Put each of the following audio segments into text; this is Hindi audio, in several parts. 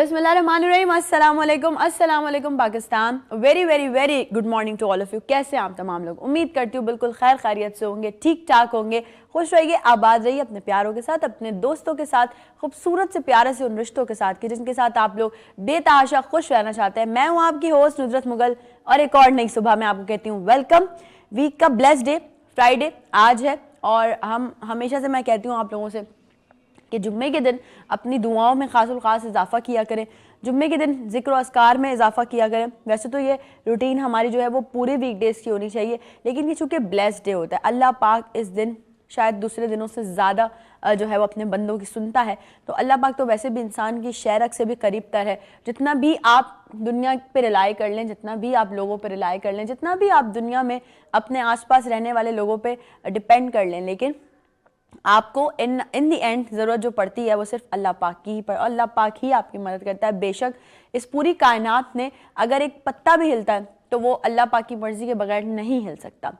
बिस्मिल्लाहिर्रहमानिर्रहीम, अस्सलाम वालेकुम Pakistan. Very very very good morning to all of you. कैसे हैं आप तमाम लोग? उम्मीद करती हूँ बिल्कुल खैर खैरियत से होंगे, ठीक ठाक होंगे, खुश रहिए, आबाद रहिए अपने प्यारों के साथ, अपने दोस्तों के साथ, खूबसूरत से प्यारे से उन रिश्तों के साथ कि जिनके साथ आप लोग बेतहाशा खुश रहना चाहते हैं। मैं हूँ आपकी होस्ट नुजरत मुगल और एक और नई सुबह में आपको कहती हूँ वेलकम। वीक का ब्लेस्ड डे फ्राइडे आज है और हम हमेशा से मैं कहती हूँ आप लोगों से कि जुम्मे के दिन अपनी दुआओं में ख़ास इजाफा किया करें, जुम्मे के दिन ज़िक्र अस्कार में इजाफा किया करें। वैसे तो ये रूटीन हमारी जो है वो पूरे वीकडेज़ की होनी चाहिए, लेकिन ये चूँकि ब्लेस्ड डे होता है, अल्लाह पाक इस दिन शायद दूसरे दिनों से ज़्यादा जो है वो अपने बंदों की सुनता है। तो अल्लाह पाक तो वैसे भी इंसान की शहरक से भी करीब तर है। जितना भी आप दुनिया पे रिलाई कर लें, जितना भी आप लोगों पे रिलाई कर लें, जितना भी आप दुनिया में अपने आसपास रहने वाले लोगों पे डिपेंड कर लें, लेकिन आपको इन द एंड ज़रूरत जो पड़ती है वो सिर्फ अल्लाह पाक की ही अल्लाह पाक ही आपकी मदद करता है। बेशक इस पूरी कायनात में अगर एक पत्ता भी हिलता है तो वो अल्लाह पाक की मर्जी के बगैर नहीं हिल सकता।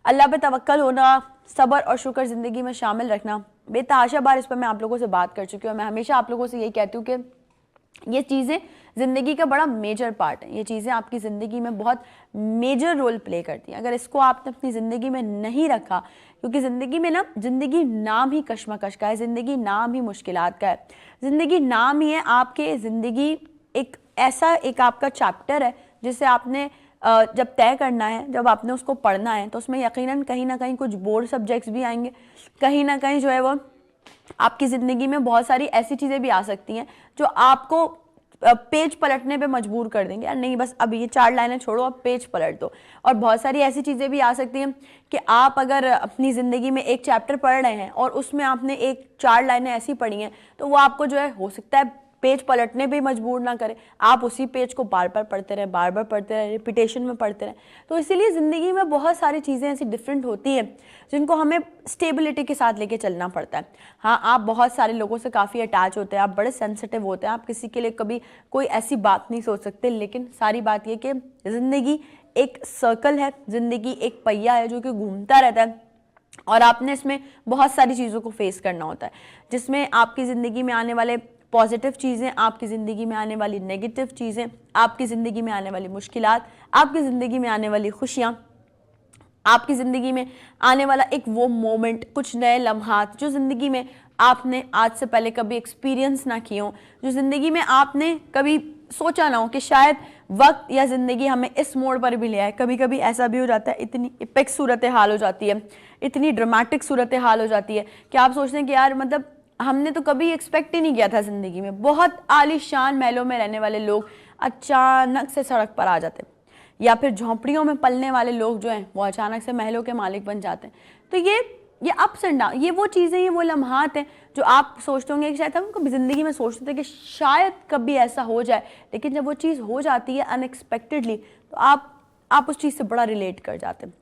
अल्लाह पे तवक्कल होना, सब्र और शुक्र ज़िंदगी में शामिल रखना, बेतहाशा बार इस पर मैं आप लोगों से बात कर चुकी हूँ। मैं हमेशा आप लोगों से यही कहती हूँ कि ये चीज़ें ज़िंदगी का बड़ा मेजर पार्ट है। ये चीज़ें आपकी ज़िंदगी में बहुत मेजर रोल प्ले करती हैं। अगर इसको आपने अपनी ज़िंदगी में नहीं रखा, क्योंकि ज़िंदगी में ना, ज़िंदगी नाम ही कश्मकश का है, ज़िंदगी नाम ही मुश्किलात का है, ज़िंदगी नाम ही है आपके ज़िंदगी एक ऐसा एक आपका चैप्टर है जिसे आपने जब तय करना है, जब आपने उसको पढ़ना है, तो उसमें यकीनन कहीं ना कहीं कुछ बोर्ड सब्जेक्ट्स भी आएंगे, कहीं ना कहीं जो है वो आपकी ज़िंदगी में बहुत सारी ऐसी चीज़ें भी आ सकती हैं जो आपको पेज पलटने पे मजबूर कर देंगे। यार नहीं, बस अब ये 4 लाइनें छोड़ो, अब पेज पलट दो। और बहुत सारी ऐसी चीज़ें भी आ सकती हैं कि आप अगर अपनी ज़िंदगी में एक चैप्टर पढ़ रहे हैं और उसमें आपने एक 4 लाइनें ऐसी पढ़ी हैं तो वो आपको जो है हो सकता है पेज पलटने पे मजबूर ना करें, आप उसी पेज को बार बार पढ़ते रहें, बार बार पढ़ते रहें, रिपीटेशन में पढ़ते रहें। तो इसीलिए ज़िंदगी में बहुत सारी चीज़ें ऐसी डिफरेंट होती हैं जिनको हमें स्टेबिलिटी के साथ लेके चलना पड़ता है। हाँ, आप बहुत सारे लोगों से काफ़ी अटैच होते हैं, आप बड़े सेंसिटिव होते हैं, आप किसी के लिए कभी कोई ऐसी बात नहीं सोच सकते, लेकिन सारी बात ये कि ज़िंदगी एक सर्कल है, ज़िंदगी एक पहिया है जो कि घूमता रहता है और आपने इसमें बहुत सारी चीज़ों को फेस करना होता है, जिसमें आपकी ज़िंदगी में आने वाले पॉजिटिव चीज़ें, आपकी ज़िंदगी में आने वाली नेगेटिव चीज़ें, आपकी ज़िंदगी में आने वाली मुश्किलात, आपकी ज़िंदगी में आने वाली खुशियाँ, आपकी ज़िंदगी में आने वाला एक वो मोमेंट, कुछ नए लम्हात जो ज़िंदगी में आपने आज से पहले कभी एक्सपीरियंस ना किए हों, जो ज़िंदगी में आपने कभी सोचा ना हो कि शायद वक्त या ज़िंदगी हमें इस मोड़ पर भी ले आए। कभी कभी ऐसा भी हो जाता है, इतनी इपेक्स सूरत हाल हो जाती है, इतनी ड्रामेटिक सूरत हाल हो जाती है कि आप सोचते हैं कि यार मतलब हमने तो कभी एक्सपेक्ट ही नहीं किया था ज़िंदगी में। बहुत आलीशान महलों में रहने वाले लोग अचानक से सड़क पर आ जाते हैं, या फिर झोंपड़ियों में पलने वाले लोग जो हैं वो अचानक से महलों के मालिक बन जाते हैं। तो ये अप्स एंड डाउन, ये वो चीज़ें, ये वो लम्हात हैं जो आप सोचते होंगे कि शायद हम कभी ज़िंदगी में सोचते थे कि शायद कभी ऐसा हो जाए, लेकिन जब वो चीज़ हो जाती है अनएक्सपेक्टेडली तो आप उस चीज़ से बड़ा रिलेट कर जाते हैं।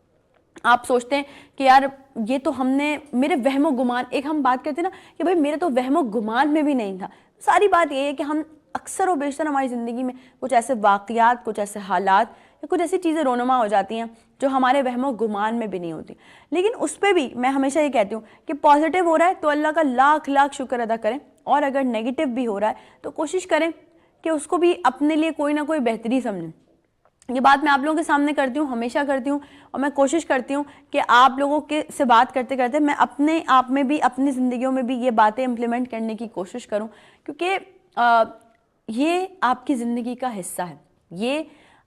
आप सोचते हैं कि यार ये तो हमने, मेरे वहमो गुमान, एक हम बात करते हैं ना कि भाई मेरे तो वहमो गुमान में भी नहीं था। सारी बात ये है कि हम अक्सर और बेशतर हमारी ज़िंदगी में कुछ ऐसे वाक़यात, कुछ ऐसे हालात या कुछ ऐसी चीज़ें रोनुमा हो जाती हैं जो हमारे वहमो गुमान में भी नहीं होती। लेकिन उस पर भी मैं हमेशा ये कहती हूँ कि पॉजिटिव हो रहा है तो अल्लाह का लाख लाख शुक्र अदा करें, और अगर नेगेटिव भी हो रहा है तो कोशिश करें कि उसको भी अपने लिए कोई ना कोई बेहतरी समझें। ये बात मैं आप लोगों के सामने करती हूँ, हमेशा करती हूँ, और मैं कोशिश करती हूँ कि आप लोगों के से बात करते करते मैं अपने आप में भी, अपनी ज़िंदगियों में भी ये बातें इम्प्लीमेंट करने की कोशिश करूँ, क्योंकि ये आपकी ज़िंदगी का हिस्सा है। ये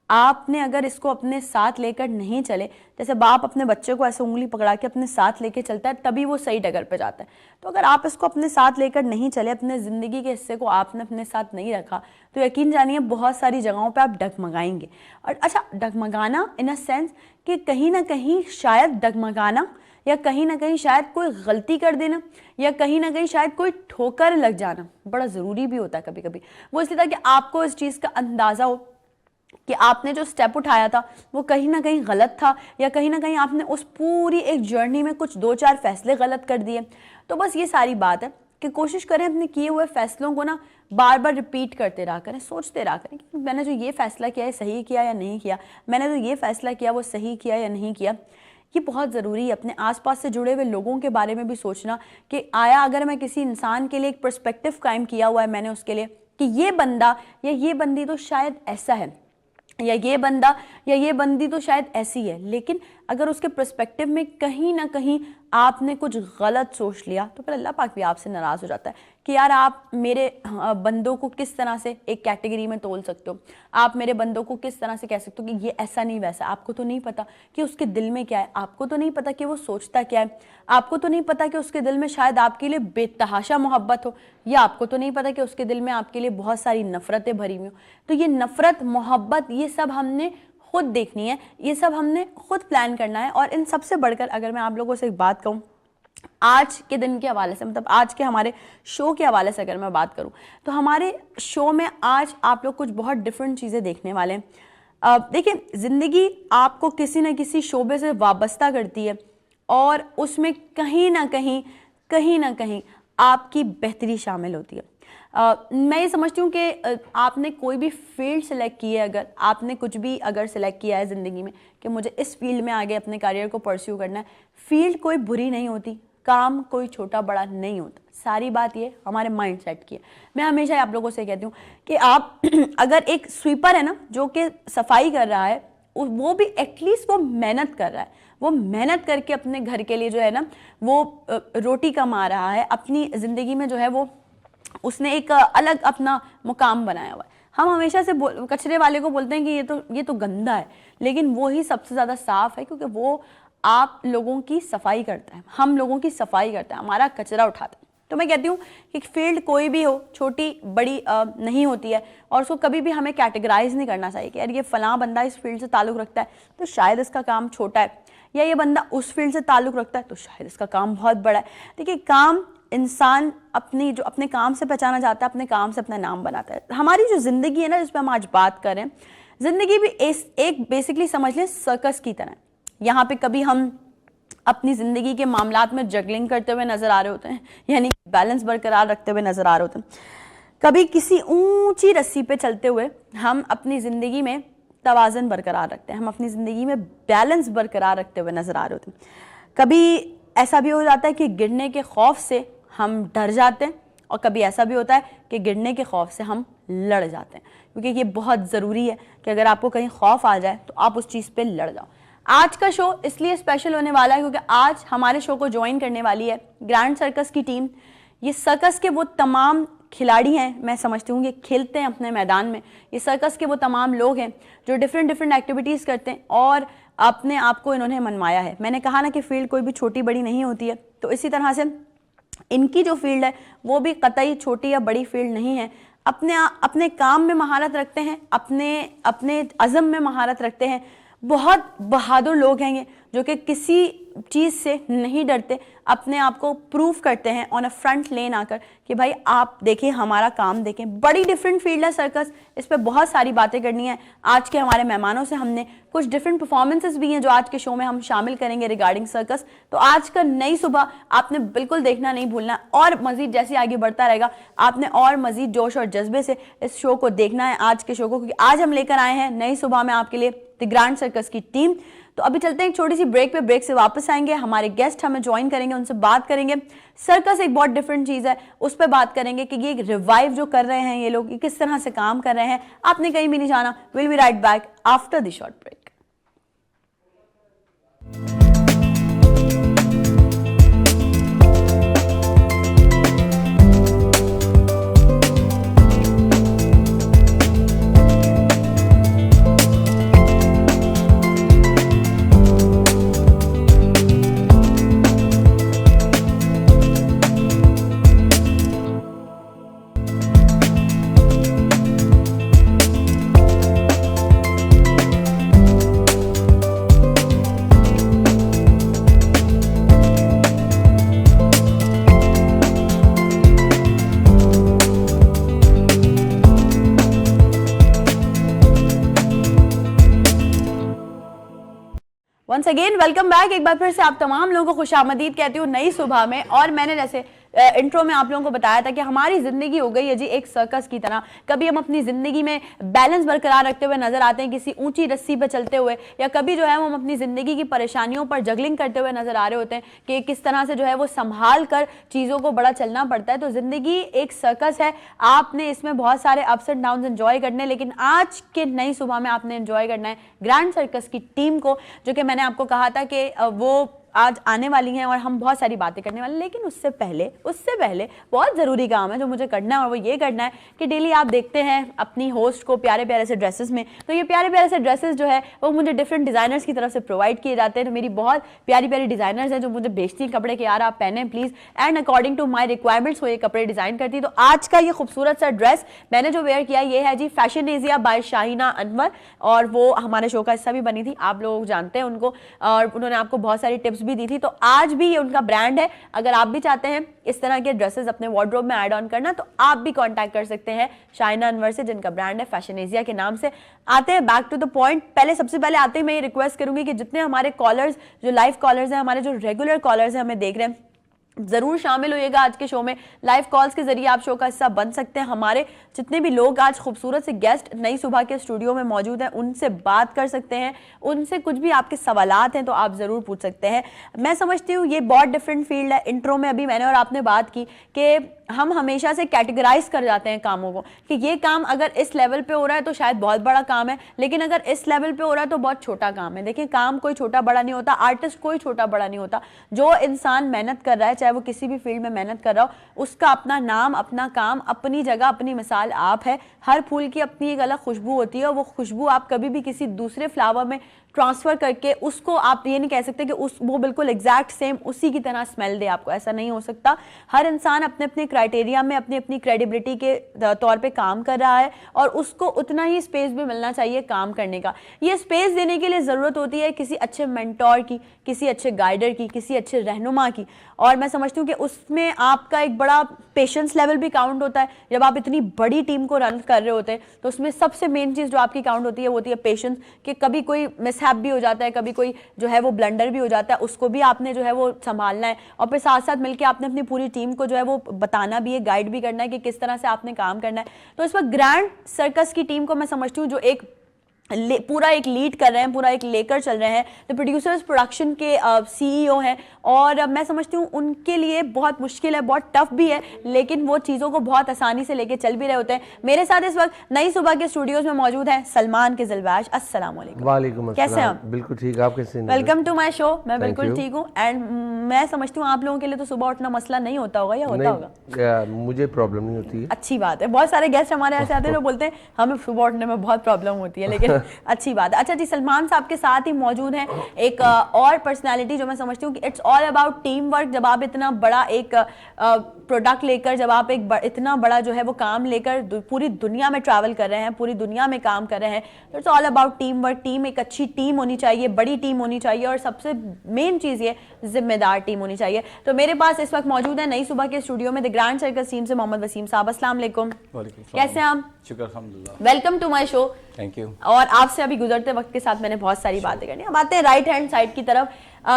आपने अगर इसको अपने साथ लेकर नहीं चले, जैसे बाप अपने बच्चे को ऐसे उंगली पकड़ा के अपने साथ लेके चलता है तभी वो सही डगर पे जाता है, तो अगर आप इसको अपने साथ लेकर नहीं चले, अपने ज़िंदगी के हिस्से को आपने अपने साथ नहीं रखा, तो यकीन जानिए बहुत सारी जगहों पे आप डगमगाएंगे। और अच्छा, डगमगाना इन अ सेंस कि कहीं ना कहीं शायद डगमगाना, या कहीं ना कहीं शायद कोई गलती कर देना, या कहीं ना कहीं शायद कोई ठोकर लग जाना बड़ा ज़रूरी भी होता है कभी कभी। वो इसलिए था कि आपको इस चीज़ का अंदाज़ा हो कि आपने जो स्टेप उठाया था वो कहीं ना कहीं गलत था, या कहीं ना कहीं आपने उस पूरी एक जर्नी में कुछ 2-4 फैसले गलत कर दिए। तो बस ये सारी बात है कि कोशिश करें अपने किए हुए फैसलों को ना बार बार रिपीट करते रहा करें, सोचते रहा करें कि मैंने जो ये फैसला किया है सही किया या नहीं किया, मैंने जो ये फैसला किया वो सही किया या नहीं किया। ये बहुत ज़रूरी है। अपने आसपास से जुड़े हुए लोगों के बारे में भी सोचना कि आया अगर मैं किसी इंसान के लिए एक पर्सपेक्टिव कायम किया हुआ है मैंने उसके लिए, कि ये बंदा या ये बंदी तो शायद ऐसा है, या ये बंदा या ये बंदी तो शायद ऐसी है, लेकिन अगर उसके पर्सपेक्टिव में कहीं ना कहीं आपने कुछ गलत सोच लिया तो फिर अल्लाह पाक भी आपसे नाराज़ हो जाता है कि यार आप मेरे बंदों को किस तरह से एक कैटेगरी में तोल सकते हो, आप मेरे बंदों को किस तरह से कह सकते हो कि ये ऐसा नहीं वैसा। आपको तो नहीं पता कि उसके दिल में क्या है, आपको तो नहीं पता कि वो सोचता क्या है, आपको तो नहीं पता कि उसके दिल में शायद आपके लिए बेतहाशा मोहब्बत हो, या आपको तो नहीं पता कि उसके दिल में आपके लिए बहुत सारी नफरतें भरी हुई हो। तो ये नफरत, मोहब्बत, ये सब हमने खुद देखनी है, ये सब हमने खुद प्लान करना है। और इन सबसे बढ़कर अगर मैं आप लोगों से एक बात कहूँ, आज के दिन के हवाले से, मतलब आज के हमारे शो के हवाले से अगर मैं बात करूं, तो हमारे शो में आज आप लोग कुछ बहुत डिफरेंट चीज़ें देखने वाले हैं। देखिए, ज़िंदगी आपको किसी न किसी शोबे से वाबस्ता करती है और उसमें कहीं ना कहीं आपकी बेहतरी शामिल होती है। मैं ये समझती हूँ कि आपने कोई भी फील्ड सेलेक्ट की है, अगर आपने कुछ भी अगर सेलेक्ट किया है ज़िंदगी में कि मुझे इस फील्ड में आगे अपने करियर को परस्यू करना है, फील्ड कोई बुरी नहीं होती, काम कोई छोटा बड़ा नहीं होता। सारी बात ये हमारे माइंड सेट की है। मैं हमेशा आप लोगों से कहती हूँ कि आप अगर एक स्वीपर है ना जो कि सफाई कर रहा है, वो भी एटलीस्ट वो मेहनत कर रहा है, वो मेहनत करके अपने घर के लिए जो है ना वो रोटी कमा रहा है, अपनी ज़िंदगी में जो है वो उसने एक अलग अपना मुकाम बनाया हुआ है। हम हमेशा से कचरे वाले को बोलते हैं कि ये तो गंदा है, लेकिन वो ही सबसे ज़्यादा साफ है क्योंकि वो आप लोगों की सफाई करता है, हम लोगों की सफाई करता है, हमारा कचरा उठाता है। तो मैं कहती हूँ कि फील्ड कोई भी हो, छोटी बड़ी नहीं होती है, और उसको कभी भी हमें कैटेगराइज नहीं करना चाहिए कि यार ये फलां बंदा इस फील्ड से ताल्लुक़ रखता है तो शायद इसका काम छोटा है, या ये बंदा उस फील्ड से ताल्लुक़ रखता है तो शायद इसका काम बहुत बड़ा है। देखिए, काम इंसान अपने काम से पहचाना जाता है, अपने काम से अपना नाम बनाता है। हमारी जो ज़िंदगी है ना जिस पर हम आज बात कर रहे हैं, ज़िंदगी भी एक बेसिकली समझ लें सर्कस की तरह है। यहाँ पे कभी हम अपनी ज़िंदगी के मामलात में जगलिंग करते हुए नज़र आ रहे होते हैं, यानी बैलेंस बरकरार रखते हुए नज़र आ रहे होते हैं। कभी किसी ऊंची रस्सी पे चलते हुए हम अपनी ज़िंदगी में तवाज़न बरकरार रखते हैं, हम अपनी ज़िंदगी में बैलेंस बरकरार रखते हुए नज़र आ रहे होते हैं। कभी ऐसा भी हो जाता है कि गिरने के खौफ से हम डर जाते हैं, और कभी ऐसा भी होता है कि गिरने के खौफ से हम लड़ जाते हैं, क्योंकि ये बहुत ज़रूरी है कि अगर आपको कहीं खौफ आ जाए तो आप उस चीज़ पे लड़ जाओ। आज का शो इसलिए स्पेशल होने वाला है क्योंकि आज हमारे शो को ज्वाइन करने वाली है ग्रैंड सर्कस की टीम। ये सर्कस के वो तमाम खिलाड़ी हैं, मैं समझती हूँ, ये खेलते हैं अपने मैदान में। ये सर्कस के वो तमाम लोग हैं जो डिफरेंट एक्टिविटीज़ करते हैं और अपने आप को इन्होंने मनवाया है। मैंने कहा ना कि फील्ड कोई भी छोटी बड़ी नहीं होती है, तो इसी तरह से इनकी जो फील्ड है वो भी कतई छोटी या बड़ी फील्ड नहीं है। अपने काम में महारत रखते हैं, अपने अज़म में महारत रखते हैं। बहुत बहादुर लोग हैं ये, जो कि किसी चीज़ से नहीं डरते, अपने आप को प्रूव करते हैं ऑन अ फ्रंट लेन आकर कि भाई आप देखें, हमारा काम देखें। बड़ी डिफरेंट फील्ड है सर्कस, इस पर बहुत सारी बातें करनी है। आज के हमारे मेहमानों से हमने कुछ डिफरेंट परफॉर्मेंसेस भी हैं जो आज के शो में हम शामिल करेंगे रिगार्डिंग सर्कस। तो आज का नई सुबह आपने बिल्कुल देखना नहीं भूलना, और मजीद जैसे आगे बढ़ता रहेगा आपने और मजीद जोश और जज्बे से इस शो को देखना है, आज के शो को, क्योंकि आज हम लेकर आए हैं नई सुबह में आपके लिए द ग्रैंड सर्कस की टीम। तो अभी चलते हैं एक छोटी सी ब्रेक पे, ब्रेक से वापस आएंगे, हमारे गेस्ट हमें ज्वाइन करेंगे, उनसे बात करेंगे। सर्कस एक बहुत डिफरेंट चीज़ है, उस पर बात करेंगे कि ये रिवाइव जो कर रहे हैं ये लोग, ये किस तरह से काम कर रहे हैं। आपने कहीं भी नहीं जाना, will be right back after the short break. Once again welcome back. एक बार फिर से आप तमाम लोगों को खुशामदीद कहती हूँ नई सुबह में। और मैंने जैसे इंट्रो में आप लोगों को बताया था कि हमारी जिंदगी हो गई है जी एक सर्कस की तरह। कभी हम अपनी जिंदगी में बैलेंस बरकरार रखते हुए नजर आते हैं किसी ऊंची रस्सी पर चलते हुए, या कभी जो है हम अपनी जिंदगी की परेशानियों पर जगलिंग करते हुए नजर आ रहे होते हैं कि किस तरह से जो है वो संभाल कर चीजों को बड़ा चलना पड़ता है। तो जिंदगी एक सर्कस है, आपने इसमें बहुत सारे अप्स एंड डाउन्स एंजॉय करने, लेकिन आज के नई सुबह में आपने एंजॉय करना है ग्रैंड सर्कस की टीम को, जो कि मैंने आपको कहा था कि वो आज आने वाली हैं और हम बहुत सारी बातें करने वाले हैं। लेकिन उससे पहले बहुत ज़रूरी काम है जो मुझे करना है, और वो ये करना है कि डेली आप देखते हैं अपनी होस्ट को प्यारे प्यारे से ड्रेसेस में, तो ये प्यारे प्यारे से ड्रेसेस जो है वो मुझे डिफरेंट डिज़ाइनर्स की तरफ से प्रोवाइड किए जाते हैं। तो मेरी बहुत प्यारी प्यारी डिज़ाइनर्स हैं जो मुझे बेचती हैं कपड़े के, यार आप पहने please, and according to my requirements वो ये कपड़े डिज़ाइन करती है। तो आज का ये खूबसूरत सा ड्रेस मैंने जो वेयर किया ये है जी फैशनेजिया बाय शाहीना अनवर, और वो हमारे शो का हिस्सा भी बनी थी, आप लोग जानते हैं उनको, और उन्होंने आपको बहुत सारी टिप्स भी दी थी। तो आज भी ये उनका ब्रांड है, अगर आप भी चाहते हैं इस तरह के ड्रेसेस अपने वार्डरोब में ऐड ऑन करना तो आप भी कांटेक्ट कर सकते हैं शाहीना अनवर से, जिनका ब्रांड है फैशनेजिया के नाम से। आते हैं बैक टू द पॉइंट। सबसे पहले आते हैं मैं ये रिक्वेस्ट करूंगी कि जितने हमारे कॉलर्स, जो लाइव कॉलर्स हैं, हमारे जो रेगुलर कॉलर्स हैं हमें देख रहे हैं, जरूर शामिल होइएगा आज के शो में। लाइव कॉल्स के जरिए आप शो का हिस्सा बन सकते हैं। हमारे जितने भी लोग आज खूबसूरत से गेस्ट नई सुबह के स्टूडियो में मौजूद हैं उनसे बात कर सकते हैं, उनसे कुछ भी आपके सवालात हैं तो आप जरूर पूछ सकते हैं। मैं समझती हूँ ये बहुत डिफरेंट फील्ड है। इंट्रो में अभी मैंने और आपने बात की कि हम हमेशा से कैटेगराइज कर जाते हैं कामों को कि ये काम अगर इस लेवल पे हो रहा है तो शायद बहुत बड़ा काम है, लेकिन अगर इस लेवल पे हो रहा है तो बहुत छोटा काम है। देखिए काम कोई छोटा बड़ा नहीं होता, आर्टिस्ट कोई छोटा बड़ा नहीं होता। जो इंसान मेहनत कर रहा है, चाहे वो किसी भी फील्ड में मेहनत कर रहा हो, उसका अपना नाम, अपना काम, अपनी जगह, अपनी मिसाल आप है। हर फूल की अपनी एक अलग खुशबू होती है, और वो खुशबू आप कभी भी किसी दूसरे फ्लावर में ट्रांसफर करके उसको आप ये नहीं कह सकते कि वो बिल्कुल एग्जैक्ट सेम उसी की तरह स्मेल दे आपको, ऐसा नहीं हो सकता। हर इंसान अपने अपने क्राइटेरिया में अपनी अपनी क्रेडिबिलिटी के तौर पे काम कर रहा है, और उसको उतना ही स्पेस भी मिलना चाहिए काम करने का। ये स्पेस देने के लिए ज़रूरत होती है किसी अच्छे मेंटोर की, किसी अच्छे गाइडर की, किसी अच्छे रहनुमा की, और मैं समझती हूँ कि उसमें आपका एक बड़ा पेशेंस लेवल भी काउंट होता है। जब आप इतनी बड़ी टीम को रन कर रहे होते हैं तो उसमें सबसे मेन चीज़ जो आपकी काउंट होती है वो होती है पेशेंस, कि कभी कोई मिसहैप भी हो जाता है, कभी कोई जो है वो ब्लंडर भी हो जाता है, उसको भी आपने जो है वो संभालना है, और फिर साथ साथ मिलकर आपने अपनी पूरी टीम को जो है वो बताना भी है, गाइड भी करना है कि किस तरह से आपने काम करना है। तो इस वक्त ग्रैंड सर्कस की टीम को मैं समझती हूँ जो एक पूरा एक लीड कर रहे हैं, पूरा एक लेकर चल रहे हैं, तो प्रोड्यूसर्स प्रोडक्शन के सीईओ हैं, और मैं समझती हूँ उनके लिए बहुत मुश्किल है, बहुत टफ भी है, लेकिन वो चीज़ों को बहुत आसानी से लेके चल भी रहे होते हैं। मेरे साथ इस वक्त नई सुबह के स्टूडियोज में मौजूद हैं सलमान के ज़िलवाश। अस्सलाम वालेकुम। वालेकुम अस्सलाम। कैसे हैं आप? बिल्कुल ठीक, आप कैसे हैं? Welcome to my show. मैं बिल्कुल ठीक हूँ, एंड मैं समझती हूँ आप लोगों के लिए तो सुबह उठना मसला नहीं होता होगा, या होता होगा? मुझे प्रॉब्लम नहीं होती है। अच्छी बात है। बहुत सारे गेस्ट हमारे ऐसे आते हैं जो बोलते हैं हमें सुबह उठने में बहुत प्रॉब्लम होती है, लेकिन अच्छी बात है। अच्छा जी, सलमान साहब के साथ ही मौजूद हैं एक और पर्सनालिटी जो मैं समझती हूँ कि it's all about team work. जब आप इतना बड़ा एक प्रोडक्ट लेकर, जब आप एक इतना बड़ा जो है वो काम लेकर पूरी दुनिया में ट्रैवल कर रहे हैं, पूरी दुनिया में काम कर रहे हैं, तो it's all about team work. Team एक अच्छी टीम होनी चाहिए, बड़ी टीम होनी चाहिए, और सबसे मेन चीज़ ये जिम्मेदार टीम होनी चाहिए। तो मेरे पास इस वक्त मौजूद है नई सुबह के स्टूडियो में द ग्रैंड सर्कस टीम से मोहम्मद वसीम साहब। अस्सलाम वालेकुम। कैसे हैं आप? शुक्र अल्हम्दुलिल्लाह। Welcome to my show. Thank you. और आपसे अभी गुजरते वक्त के साथ मैंने बहुत सारी बातें करनी। अब आते हैं राइट हैंड साइड की तरफ।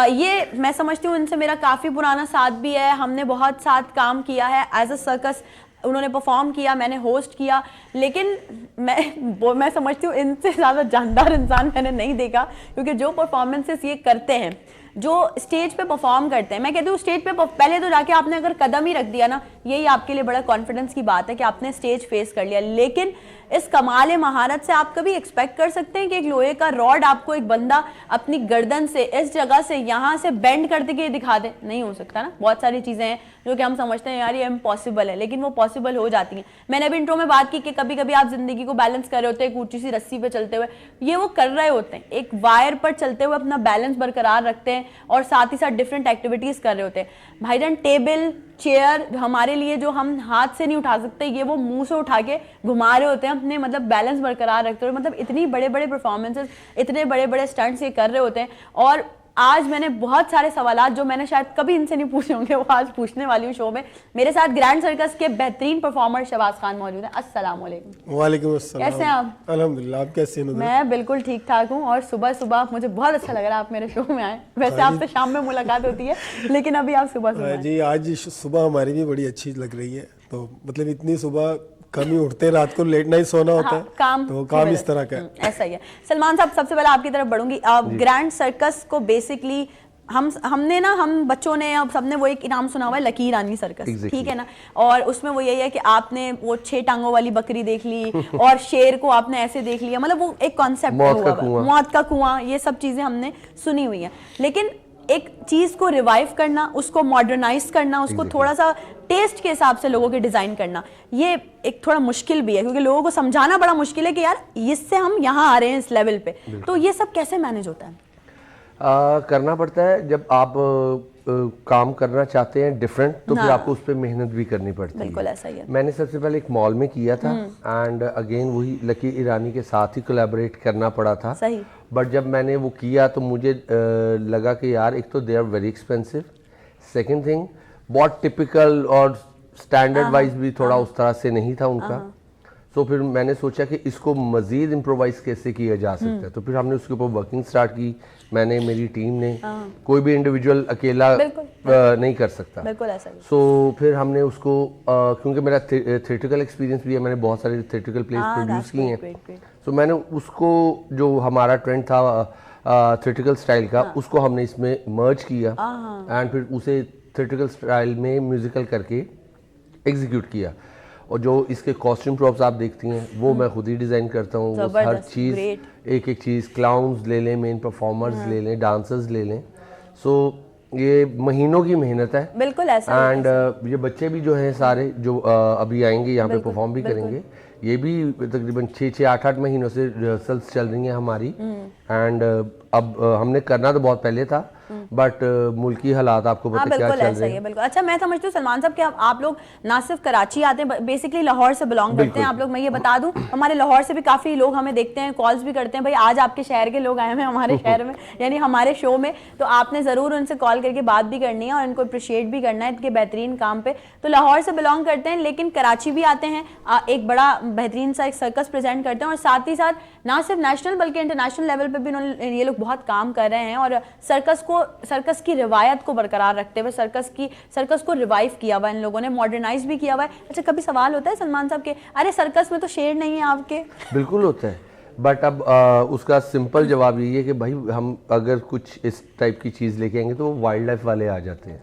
ये मैं समझती हूँ इनसे मेरा काफ़ी पुराना साथ भी है, हमने बहुत साथ काम किया है एज अ सर्कस। उन्होंने परफॉर्म किया, मैंने होस्ट किया, लेकिन मैं समझती हूँ इनसे ज़्यादा जानदार इंसान मैंने नहीं देखा, क्योंकि जो परफॉर्मेंसेस ये करते हैं, जो स्टेज पे परफॉर्म करते हैं, मैं कहती हूँ स्टेज पे पहले तो जाके आपने अगर कदम ही रख दिया ना, यही आपके लिए बड़ा कॉन्फिडेंस की बात है कि आपने स्टेज फेस कर लिया। लेकिन इस कमाल महारत से आप कभी एक्सपेक्ट कर सकते हैं कि एक लोहे का रॉड आपको एक बंदा अपनी गर्दन से इस जगह से यहाँ से बेंड करते के दिखा दे? नहीं हो सकता ना। बहुत सारी चीज़ें हैं जो कि हम समझते हैं यार ये इम्पॉसिबल है, लेकिन वो पॉसिबल हो जाती हैं। मैंने अभी इंट्रो में बात की कि कभी कभी आप जिंदगी को बैलेंस कर रहे होते हैं एक ऊंची सी रस्सी पे चलते हुए, ये वो कर रहे होते हैं, एक वायर पर चलते हुए अपना बैलेंस बरकरार रखते हैं, और साथ ही साथ डिफरेंट एक्टिविटीज कर रहे होते हैं। भाईजान टेबल चेयर हमारे लिए जो हम हाथ से नहीं उठा सकते, ये वो मुंह से उठा के घुमा रहे होते हैं अपने मतलब बैलेंस बरकरार रखते हुए। मतलब इतनी बड़े बड़े परफॉर्मेंसेस, इतने बड़े बड़े स्टंट्स ये कर रहे होते हैं, और आज मैंने बहुत सारे सवालात जो मैंने शायद कभी इनसे नहीं पूछे होंगे वो आज पूछने वाली हूँ शो में। मेरे साथ ग्रैंड सर्कस के बेहतरीन परफॉर्मर शहबाज खान मौजूद हैं। अस्सलाम वालेकुम। वालेकुम अस्सलाम। कैसे हैं आप? अल्हम्दुलिल्लाह, आप कैसे हैं? मैं बिल्कुल ठीक ठाक हूँ और सुबह सुबह मुझे बहुत अच्छा लग रहा है आप मेरे शो में आए। वैसे आपसे शाम में मुलाकात होती है लेकिन अभी आप सुबह सुबह जी, आज सुबह हमारी भी बड़ी अच्छी लग रही है। तो मतलब इतनी सुबह कम ही उठते हैं, रात को लेट नाइट सोना होता है। काम तो काम इस तरह का है। ऐसा ही है। सलमान साहब, सबसे पहले आपकी तरफ बढ़ूंगी। ग्रैंड सर्कस को बेसिकली हम बच्चों ने अब सबने वो एक इनाम सुना हुआ है, लकी रानी सर्कस। Exactly. ठीक है ना? और उसमें वो यही है कि आपने वो 6 टांगों वाली बकरी देख ली और शेर को आपने ऐसे देख लिया, मतलब वो एक कॉन्सेप्ट मौत का कुआं, ये सब चीजें हमने सुनी हुई है। लेकिन एक चीज को रिवाइव करना, उसको मॉडर्नाइज करना, उसको थोड़ा सा टेस्ट के हिसाब से लोगों के डिजाइन करना, ये एक थोड़ा मुश्किल भी है क्योंकि लोगों को समझाना बड़ा मुश्किल है कि यार इससे हम यहाँ आ रहे हैं इस लेवल पे। तो ये सब कैसे मैनेज होता है? करना पड़ता है। जब आप काम करना चाहते हैं डिफरेंट, तो फिर आपको उस पर मेहनत भी करनी पड़ती है। बिल्कुल ऐसा ही है। मैंने सबसे पहले एक मॉल में किया था एंड अगेन वही लकी ईरानी के साथ ही कोलैबोरेट करना पड़ा था। सही। बट जब मैंने वो किया तो मुझे लगा कि यार एक तो they are very expensive, second thing बहुत टिपिकल और स्टैंडर्ड वाइज भी थोड़ा उस तरह से नहीं था उनका। तो फिर मैंने सोचा कि इसको मजीद इम्प्रोवाइज कैसे किया जा सकता है। तो फिर हमने उसके ऊपर वर्किंग स्टार्ट की, मैंने, मेरी टीम ने। कोई भी इंडिविजुअल अकेला नहीं कर सकता। बिल्कुल ऐसा ही। सो फिर हमने उसको क्योंकि मेरा थिएट्रिकल एक्सपीरियंस भी है, मैंने बहुत सारे थिएट्रिकल प्लेस प्रोड्यूस किए हैं। सो मैंने उसको, जो हमारा ट्रेंड था थिएट्रिकल स्टाइल का, उसको हमने इसमें मर्ज किया एंड फिर उसे थिएट्रिकल स्टाइल में म्यूजिकल करके एग्जीक्यूट किया। और जो इसके कॉस्ट्यूम प्रॉप्स आप देखती हैं वो मैं खुद ही डिज़ाइन करता हूँ। वो हर चीज़, एक एक चीज़, क्लाउन्स ले लें, मेन परफॉर्मर्स ले लें, डांसर्स ले लें। सो ये महीनों की मेहनत है। बिल्कुल ऐसा। एंड ये बच्चे भी जो हैं सारे जो अभी आएंगे यहाँ पे परफॉर्म भी करेंगे, ये भी तकरीबन 6-8 महीनों से रिहर्सल्स चल रही हैं हमारी। एंड अब हमने करना तो बहुत पहले था बट मुल्की हालात आपको पता क्या चल रहे हैं। बिल्कुल। अच्छा, मैं समझती हूँ सलमान साहब कि आप लोग ना सिर्फ कराची आते हैं, बेसिकली लाहौर से बिलोंग करते हैं आप लोग। मैं ये बता दूं, हमारे लाहौर से भी काफी लोग हमें देखते हैं, कॉल्स भी करते हैं, भाई आज आपके शहर के लोग आए हैं हमारे शहर में, यानी हमारे शो में, तो आपने जरूर उनसे कॉल करके बात भी करनी है और उनको अप्रिशिएट भी करना है इनके बेहतरीन काम पे। तो लाहौर से बिलोंग करते हैं लेकिन कराची भी आते हैं, एक बड़ा बेहतरीन सा एक सर्कस प्रेजेंट करते हैं और साथ ही साथ ना सिर्फ नेशनल बल्कि इंटरनेशनल लेवल पे भी ये लोग बहुत काम कर रहे हैं और सर्कस की रिवायत को बरकरार रखते हुए सर्कस को रिवाइव किया हुआ इन लोगों ने, मॉडर्नाइज भी किया हुआ है। अच्छा, कभी सवाल होता है सलमान साहब के, अरे सर्कस में तो शेर नहीं है आपके? बिल्कुल होता है, बट अब उसका सिंपल जवाब यही है कि भाई हम अगर कुछ इस टाइप की चीज़ लेके आएंगे तो वो वाइल्ड लाइफ वाले आ जाते हैं।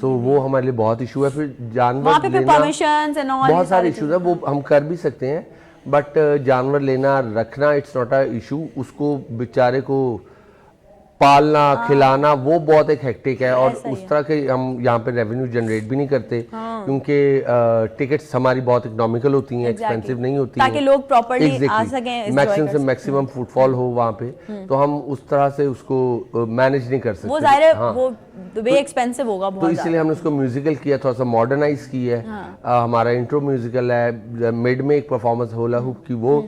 सो वो हमारे लिए बहुत इशू है। फिर जानवर लेना, बहुत सारे इशूज है, वो हम कर भी सकते हैं बट जानवर लेना रखना इट्स नॉट अ इशू। उसको बेचारे को पालना खिलाना वो बहुत एक हेक्टिक है और उस तरह के हम यहाँ पे रेवेन्यू जनरेट भी नहीं करते क्योंकि टिकट्स हमारी बहुत इकोनॉमिकल होती हैं, एक्सपेंसिव नहीं होती ताकि लोग प्रॉपर्ली आ सकें, मैक्सिमम से मैक्सिमम फुटफॉल हो वहाँ पे। तो हम उस तरह से उसको मैनेज नहीं कर सकते, वो ज़ाहिर है वो वे एक्सपेंसिव होगा बहुत। तो इसलिए हमने उसको म्यूजिकल किया, थोड़ा सा मॉडर्नाइज किया है। हमारा इंट्रो म्यूजिकल है, मिड में एक परफॉर्मेंस होला हुप की वो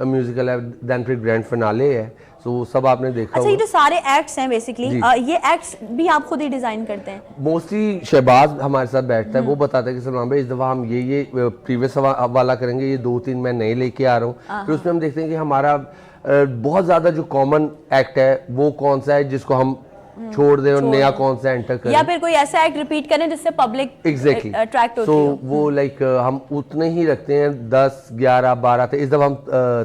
म्यूजिकल है, देन फिर ग्रैंड फिनाले है। तो सब आपने देखा। अच्छा, ये जो सारे एक्ट्स हैं बेसिकली, ये एक्ट्स भी आप खुद ही डिजाइन करते हैं? मोस्टली शहबाज हमारे साथ बैठता है, वो बताता है कि सलमान भाई इस दफा हम ये प्रीवियस वाला करेंगे, ये 2-3 मैं नए लेके आ रहा हूँ। फिर उसमें हम देखते हैं कि हमारा बहुत ज्यादा जो कॉमन एक्ट है वो कौन सा है जिसको हम छोड़ दें और नया कौन सा एंटर करें, या फिर कोई ऐसा एक्ट रिपीट करें जिससे पब्लिक अट्रैक्ट होती हो। वो लाइक हम उतने ही रखते हैं, 10, 11, 12 थे। इस दफा हम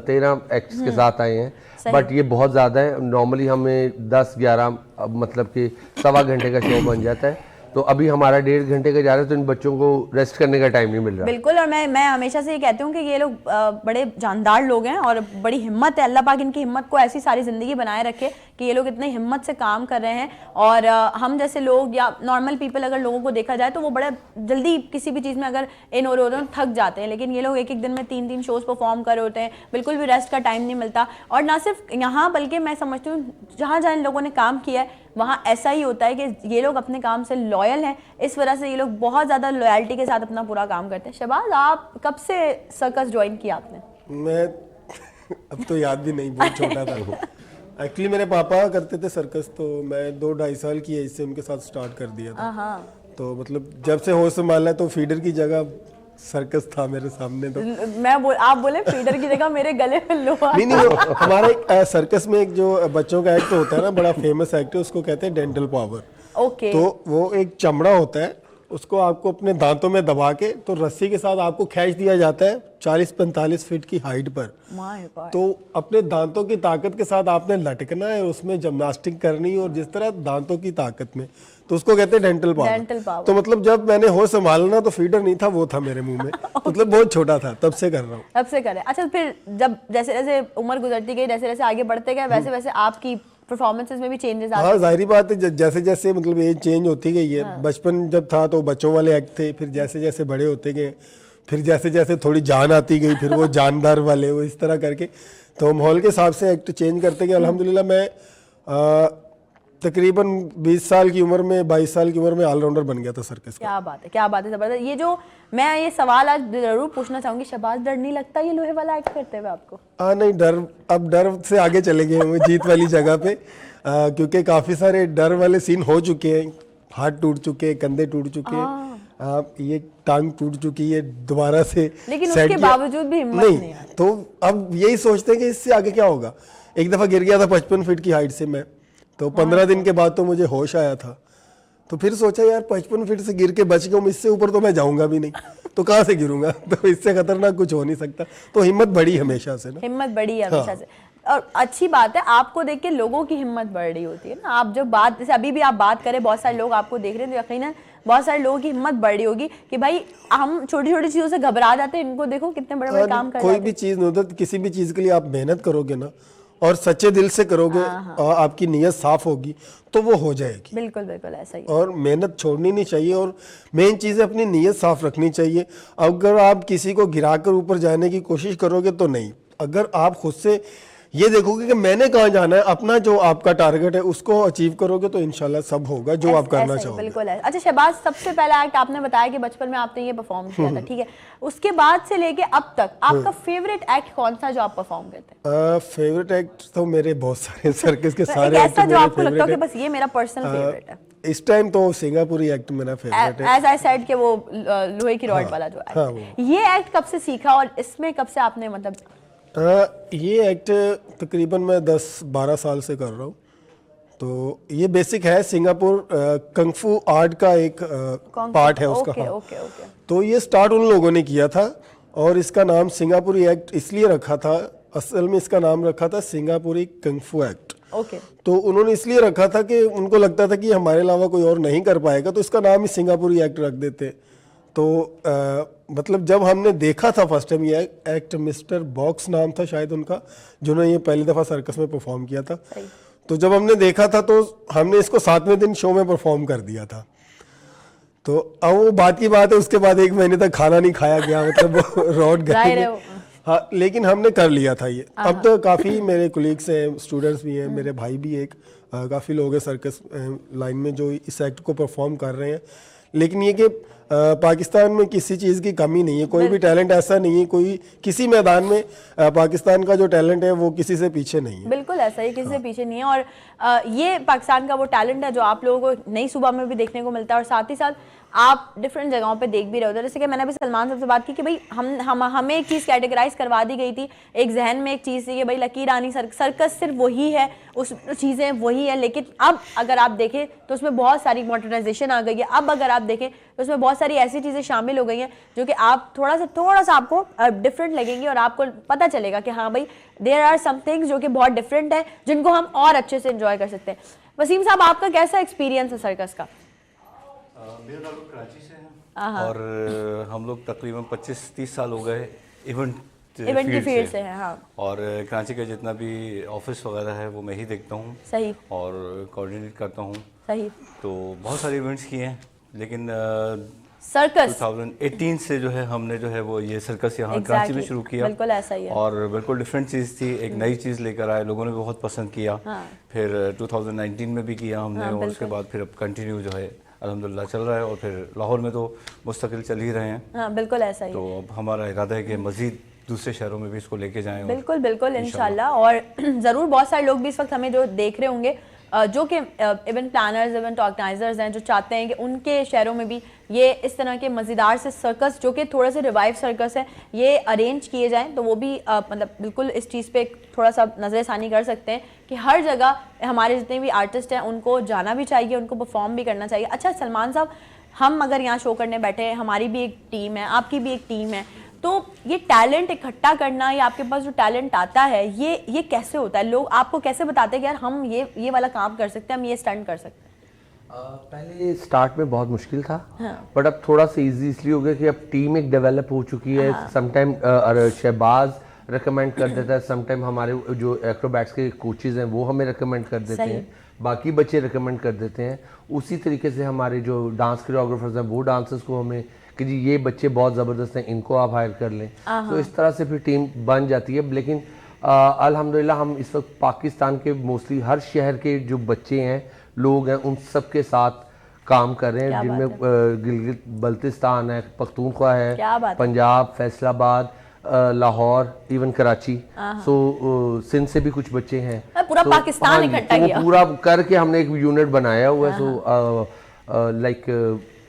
13 एक्ट्स के साथ आए हैं बट ये बहुत ज़्यादा है। नॉर्मली हमें 10-11 मतलब कि 1.25 घंटे का शो बन जाता है, तो अभी हमारा 1.5 घंटे का जा रहा है, तो इन बच्चों को रेस्ट करने का टाइम नहीं मिल रहा। बिल्कुल, और मैं हमेशा से ये कहती हूँ कि ये लोग बड़े जानदार लोग हैं और बड़ी हिम्मत है। अल्लाह पाक इनकी हिम्मत को ऐसी सारी ज़िंदगी बनाए रखे कि ये लोग इतने हिम्मत से काम कर रहे हैं। और हम जैसे लोग या नॉर्मल पीपल अगर लोगों को देखा जाए तो वो बड़ा जल्दी किसी भी चीज़ में अगर इन हो रहे थक जाते हैं, लेकिन ये लोग एक एक दिन में 3-3 शोज़ परफॉर्म कर रहे होते हैं, बिल्कुल भी रेस्ट का टाइम नहीं मिलता। और ना सिर्फ यहाँ बल्कि मैं समझती हूँ जहाँ जहाँ इन लोगों ने काम किया है वहाँ ऐसा ही होता है कि ये लोग अपने काम से लॉयल हैं, इस वजह से ये लोग बहुत ज़्यादा लॉयल्टी के साथ अपना पूरा काम करते हैं। शहबाज, आप कब से सर्कस ज्वाइन किया आपने? मैं अब तो याद भी नहीं, बहुत छोटा था। एक्चुअली मेरे पापा करते थे सर्कस, तो मैं 2-2.5 साल की एज से उनके साथ स्टार्ट कर दिया था। हाँ, तो मतलब जब से होश संभाला तो फीडर की जगह सर्कस था मेरे सामने। तो आप बोले फीडर की जगह मेरे गले में लोहा। नहीं वो हमारा एक सर्कस में एक जो बच्चों का एक्ट होता है ना, बड़ा फेमस एक्ट है, उसको कहते हैं डेंटल पावर। ओके। तो वो एक चमड़ा होता है, उसको आपको अपने दांतों में दबा के तो रस्सी के साथ आपको खींच दिया जाता है 40-45 फीट की हाइट पर। My God. तो अपने दांतों की ताकत के साथ आपने लटकना है, उसमें जिम्नास्टिक करनी है, और जिस तरह दांतों की ताकत में, तो उसको कहते हैं डेंटल डेंटल पावर। पावर। तो मतलब जब मैंने होश संभालना तो फीडर नहीं था, वो था मेरे मुंह में। मतलब बहुत छोटा था, तब से कर रहा हूँ। तब से करें। अच्छा, फिर जब जैसे जैसे उम्र गुजरती गई, जैसे जैसे आगे बढ़ते गए, वैसे वैसे आपकी परफॉर्मेंसेस में भी चेंजेस आते हाँ, जाहिर बात है, जैसे जैसे मतलब एज चेंज होती गई है। बचपन जब था तो बच्चों वाले एक्ट थे, फिर जैसे जैसे बड़े होते गए, फिर जैसे जैसे थोड़ी जान आती गई, फिर वो जानदार वाले, वो इस तरह करके तो माहौल के हिसाब से एक्ट चेंज करते गए। अल्हम्दुलिल्लाह मैं तकरीबन 20 साल की उम्र में, 22 साल की उम्र में ऑलराउंडर बन गया था सर्कस का। क्या बात है, क्या बात है, जबरदस्त। ये जो मैं ये सवाल आज जरूर पूछना चाहूंगी, शहबाज डर नहीं लगता ये लोहे वाला एक्ट करते हुए आपको? हाँ नहीं, डर, अब डर से आगे चले गए हैं जीत वाली जगह पे, क्योंकि काफी सारे डर वाले सीन हो चुके हैं। हाथ टूट चुके हैं, कंधे टूट चुके हैं, ये टांग टूट चुकी है दोबारा से, लेकिन सेट उसके किया। बावजूद भी हिम्मत नहीं आती। तो अब यही सोचते हैं कि इससे आगे क्या होगा। एक दफा गिर गया था 55 फीट की हाइट से मैं, तो 15 दिन के बाद तो मुझे होश आया था। तो फिर सोचा यार 55 फीट से गिर के बच गया हूँ, इससे ऊपर तो मैं जाऊंगा भी नहीं, तो कहाँ से गिरूंगा। तो इससे खतरनाक कुछ हो नहीं सकता। तो हिम्मत बढ़ी हमेशा से ना। हिम्मत बढ़ी है हमेशा से। और अच्छी बात है, आपको देख के लोगों की हिम्मत बढ़ रही होती है ना। आप जब बात, जैसे अभी भी आप बात करें, बहुत सारे लोग आपको देख रहे हैं, तो यकीनन बहुत सारे लोगों की हिम्मत बढ़ रही होगी कि भाई हम छोटी छोटी चीजों से घबरा जाते हैं, इनको देखो कितने बड़े बड़े काम कर कोई रहे भी चीज नहीं होता, किसी भी चीज के लिए आप मेहनत करोगे ना, और सच्चे दिल से करोगे, और आपकी नीयत साफ होगी, तो वो हो जाएगी। बिल्कुल बिल्कुल ऐसा ही। और मेहनत छोड़नी नहीं चाहिए, और मेन चीज़ है अपनी नीयत साफ रखनी चाहिए। अगर आप किसी को गिराकर ऊपर जाने की कोशिश करोगे तो नहीं। अगर आप खुद से ये देखोगे कि मैंने कहाँ जाना है, अपना जो आपका टारगेट है उसको अचीव करोगे, तो इंशाल्लाह सब होगा जो आप करना चाहोगे। बिल्कुल है। अच्छा शहबाज, सबसे पहला एक्ट आपने बताया कि बचपन में आपने ये परफॉर्म किया था, ठीक है। उसके बाद से लेके अब तक आपका फेवरेट एक्ट कौन सा जो आप परफॉर्म करते हैं? फेवरेट एक्ट तो मेरे बहुत सारे, सर्कस के सारे एक एक्ट ऐसा जो मेरे आपको लगता हो कि फेवरेट बस ये मेरा पर्सनल फेवरेट है? है। इस टाइम तो सिंगापुरी एक्ट मेरा फेवरेट है। एज आई सेड कि वो लोहे की रॉड वाला जो हाँ, एक्ट, ये एक्ट कब से सीखा और इसमें कब से आपने मतलब? ये एक्ट तकरीबन मैं 10-12 साल से कर रहा हूँ। तो ये बेसिक है, सिंगापुर कंगफू आर्ट का एक पार्ट है उसका। ओके हाँ। Okay okay. तो ये स्टार्ट उन लोगों ने किया था, और इसका नाम सिंगापुरी एक्ट इसलिए रखा था, असल में इसका नाम रखा था सिंगापुरी कंगफू एक्ट। ओके। तो उन्होंने इसलिए रखा था कि उनको लगता था कि हमारे अलावा कोई और नहीं कर पाएगा, तो इसका नाम ही सिंगापुरी एक्ट रख देते। तो मतलब जब हमने देखा था फर्स्ट टाइम ये एक्ट, मिस्टर बॉक्स नाम था शायद उनका, जिन्होंने ये पहली दफ़ा सर्कस में परफॉर्म किया था। तो जब हमने देखा था तो हमने इसको 7वें दिन शो में परफॉर्म कर दिया था। तो अब वो बात की बात है, उसके बाद 1 महीने तक खाना नहीं खाया गया, मतलब रॉड गए। हाँ, लेकिन हमने कर लिया था ये। अब तो काफ़ी मेरे कोलीग्स हैं, स्टूडेंट्स भी हैं, मेरे भाई भी एक काफ़ी लोग हैं सर्कस लाइन में जो इस एक्ट को परफॉर्म कर रहे हैं। लेकिन ये कि पाकिस्तान में किसी चीज़ की कमी नहीं है, कोई भी टैलेंट ऐसा नहीं है, कोई किसी मैदान में पाकिस्तान का जो टैलेंट है वो किसी से पीछे नहीं है। बिल्कुल ऐसा ही, किसी से पीछे नहीं है। और ये पाकिस्तान का वो टैलेंट है जो आप लोगों को नई सुबह में भी देखने को मिलता है, और साथ ही साथ आप डिफरेंट जगहों पे देख भी रहे होते हैं। जैसे कि मैंने अभी सलमान साहब से बात की कि भाई हमें एक चीज़ कैटेगराइज करवा दी गई थी, एक जहन में एक चीज़ थी कि भाई लकीर रानी सर्कस सिर्फ वही है, उस चीज़ें वही है। लेकिन अब अगर आप देखें तो उसमें बहुत सारी मॉडर्नाइजेशन आ गई है। अब अगर आप देखें तो उसमें बहुत सारी ऐसी चीज़ें शामिल हो गई हैं जो कि आप थोड़ा सा आपको डिफरेंट लगेंगी, और आपको पता चलेगा कि हाँ भाई देयर आर सम थिंग्स जो कि बहुत डिफरेंट है, जिनको हम और अच्छे से एंजॉय कर सकते हैं। वसीम साहब, आपका कैसा एक्सपीरियंस है सर्कस का? मेरा ताल्लुक कराची से है, और हम लोग तकरीबन 25-30 साल हो गए इवेंट की फील्ड से है। हाँ। और कराची का जितना भी ऑफिस वगैरह है वो मैं ही देखता हूँ। सही। और कोऑर्डिनेट करता हूँ। सही। तो बहुत सारे इवेंट्स किए हैं, लेकिन सर्कस 2018 से जो है हमने जो है वो ये सर्कस यहाँ कराची में शुरू किया। बिल्कुल ऐसा ही है। और बिल्कुल डिफरेंट चीज़ थी, एक नई चीज़ लेकर आए, लोगों ने भी बहुत पसंद किया। फिर 2019 में भी किया हमने, और उसके बाद फिर अब कंटिन्यू जो है अल्हम्दुलिल्लाह चल रहा है, और फिर लाहौर में तो मुस्तकिल चल ही रहे हैं। हाँ, बिल्कुल ऐसा ही। तो अब हमारा इरादा है कि मज़ीद दूसरे शहरों में भी इसको लेके जाएं। बिल्कुल बिल्कुल इंशाल्लाह। और ज़रूर बहुत सारे लोग भी इस वक्त हमें जो देख रहे होंगे जो कि इवेंट प्लानर्स, इवेंट ऑर्गेनाइजर्स हैं, जो चाहते हैं कि उनके शहरों में भी ये इस तरह के मज़ेदार से सर्कस, जो कि थोड़ा सा रिवाइव सर्कस है, ये अरेंज किए जाएं, तो वो भी मतलब बिल्कुल इस चीज़ पे थोड़ा सा नज़रसानी कर सकते हैं कि हर जगह हमारे जितने भी आर्टिस्ट हैं उनको जाना भी चाहिए, उनको परफॉर्म भी करना चाहिए। अच्छा सलमान साहब, हम अगर यहाँ शो करने बैठे हैं, हमारी भी एक टीम है, आपकी भी एक टीम है, तो ये टैलेंट इकट्ठा करना या आपके पास जो टैलेंट आता है ये कैसे होता है? लोग आपको कैसे बताते हैं कि यार हम ये वाला काम कर सकते हैं, हम ये स्टंट कर सकते हैं? पहले स्टार्ट में बहुत मुश्किल था, बट अब थोड़ा सा इजी इसलिए हो गया कि अब टीम एक डेवलप हो चुकी है। समटाइम शहबाज रिकमेंड कर देता है, समटाइम हमारे जो एक्रोबैट्स के कोचेज हैं वो हमें रिकमेंड कर देते हैं, बाकी बच्चे रिकमेंड कर देते हैं। उसी तरीके से हमारे जो डांस कोरियोग्राफर्स हैं वो डांसर्स को हमें कि जी ये बच्चे बहुत ज़बरदस्त हैं, इनको आप हायर कर लें, तो इस तरह से फिर टीम बन जाती है। लेकिन अल्हम्दुलिल्लाह हम इस वक्त पाकिस्तान के मोस्टली हर शहर के जो बच्चे हैं, लोग हैं, उन सब के साथ काम कर रहे हैं, जिनमें गिलगित बल्तिस्तान है, पख्तूनख्वा है, पंजाब, फैसलाबाद, लाहौर, इवन कराची, सो सिंध से भी कुछ बच्चे हैं। पूरा पाकिस्तान इकट्ठा किया, पूरा करके हमने एक यूनिट बनाया हुआ है। सो लाइक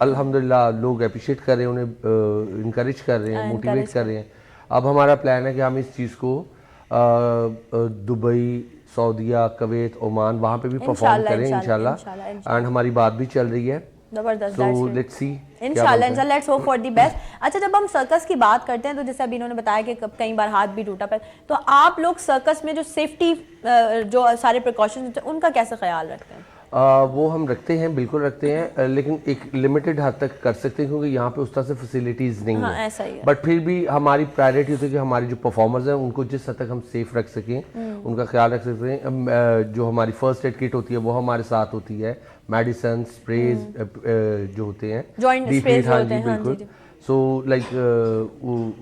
अल्हम्दुलिल्लाह लोग अप्रिशिएट कर रहे हैं, उन्हें इनकरेज कर रहे हैं, मोटिवेट कर रहे हैं। अब हमारा प्लान है कि हम इस चीज़ को दुबई, सऊदीया, कुवैत, ओमान, वहाँ पे भी परफॉर्म करें इंशाल्लाह। एंड हमारी बात भी चल रही है, जबरदस्त। सो लेट्स सी इंशाल्लाह, let's hope for the best. अच्छा, जब हम सर्कस की बात करते हैं तो जैसे अभी इन्होंने बताया कि कई बार हाथ भी टूटा, पर तो आप लोग सर्कस में जो सेफ्टी जो सारे प्रिकॉशंस उनका कैसे ख्याल रखते हैं? वो हम रखते हैं, बिल्कुल रखते हैं, लेकिन एक लिमिटेड हद तक कर सकते हैं क्योंकि यहाँ पे उस तरह से फैसिलिटीज़ नहीं है। ऐसा ही है। बट फिर भी हमारी प्रायोरिटी होती है कि हमारी जो परफॉर्मर्स हैं उनको जिस हद तक हम सेफ रख सकें, उनका ख्याल रख सकते हैं। जो हमारी फर्स्ट एड किट होती है वो हमारे साथ होती है, मेडिसन, स्प्रेज जो होते हैं, जॉइंट स्प्रेज होते हैं, बिल्कुल। सो लाइक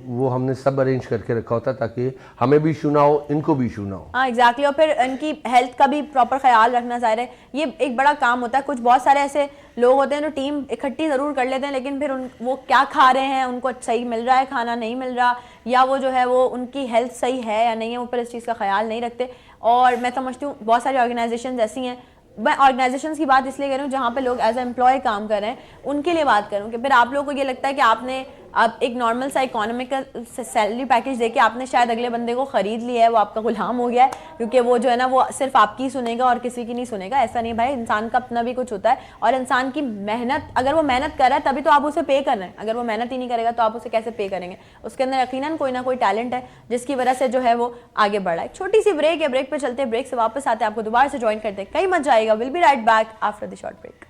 वो हमने सब अरेंज करके रखा होता है ताकि हमें भी इशू ना हो, इनको भी इशू ना हो। हाँ एग्जैक्टली। और फिर इनकी हेल्थ का भी प्रॉपर ख्याल रखना ज़ाहिर है, ये एक बड़ा काम होता है। कुछ बहुत सारे ऐसे लोग होते हैं जो टीम इकट्ठी ज़रूर कर लेते हैं, लेकिन फिर वो क्या खा रहे हैं, उनको सही मिल रहा है खाना, नहीं मिल रहा, या वो जो है वो उनकी हेल्थ सही है या नहीं है, वो पर इस चीज़ का ख्याल नहीं रखते। और मैं समझती हूँ बहुत सारी ऑर्गेनाइजेशन ऐसी हैं, मैं ऑर्गेनाइजेशंस की बात इसलिए कर रही हूँ जहाँ पे लोग एज ए एम्प्लॉय काम कर रहे हैं, उनके लिए बात करूँ कि फिर आप लोगों को ये लगता है कि आपने आप एक नॉर्मल सा इकोनॉमिकल सैलरी पैकेज देके आपने शायद अगले बंदे को ख़रीद लिया है, वो आपका गुलाम हो गया है, क्योंकि वो जो है ना वो सिर्फ आपकी सुनेगा और किसी की नहीं सुनेगा। ऐसा नहीं भाई, इंसान का अपना भी कुछ होता है, और इंसान की मेहनत, अगर वो मेहनत कर रहा है तभी तो आप उसे पे कर रहे हैं, अगर वो मेहनत ही नहीं करेगा तो आप उसे कैसे पे करेंगे? उसके अंदर यकीनन कोई ना कोई टैलेंट है जिसकी वजह से जो है वो आगे बढ़ा है। छोटी सी ब्रेक है, ब्रेक पे चलते हैं, ब्रेक से वापस आते हैं, आपको दोबारा से ज्वाइन करते हैं, कहीं मत जाएगा। Will be right back after the short break.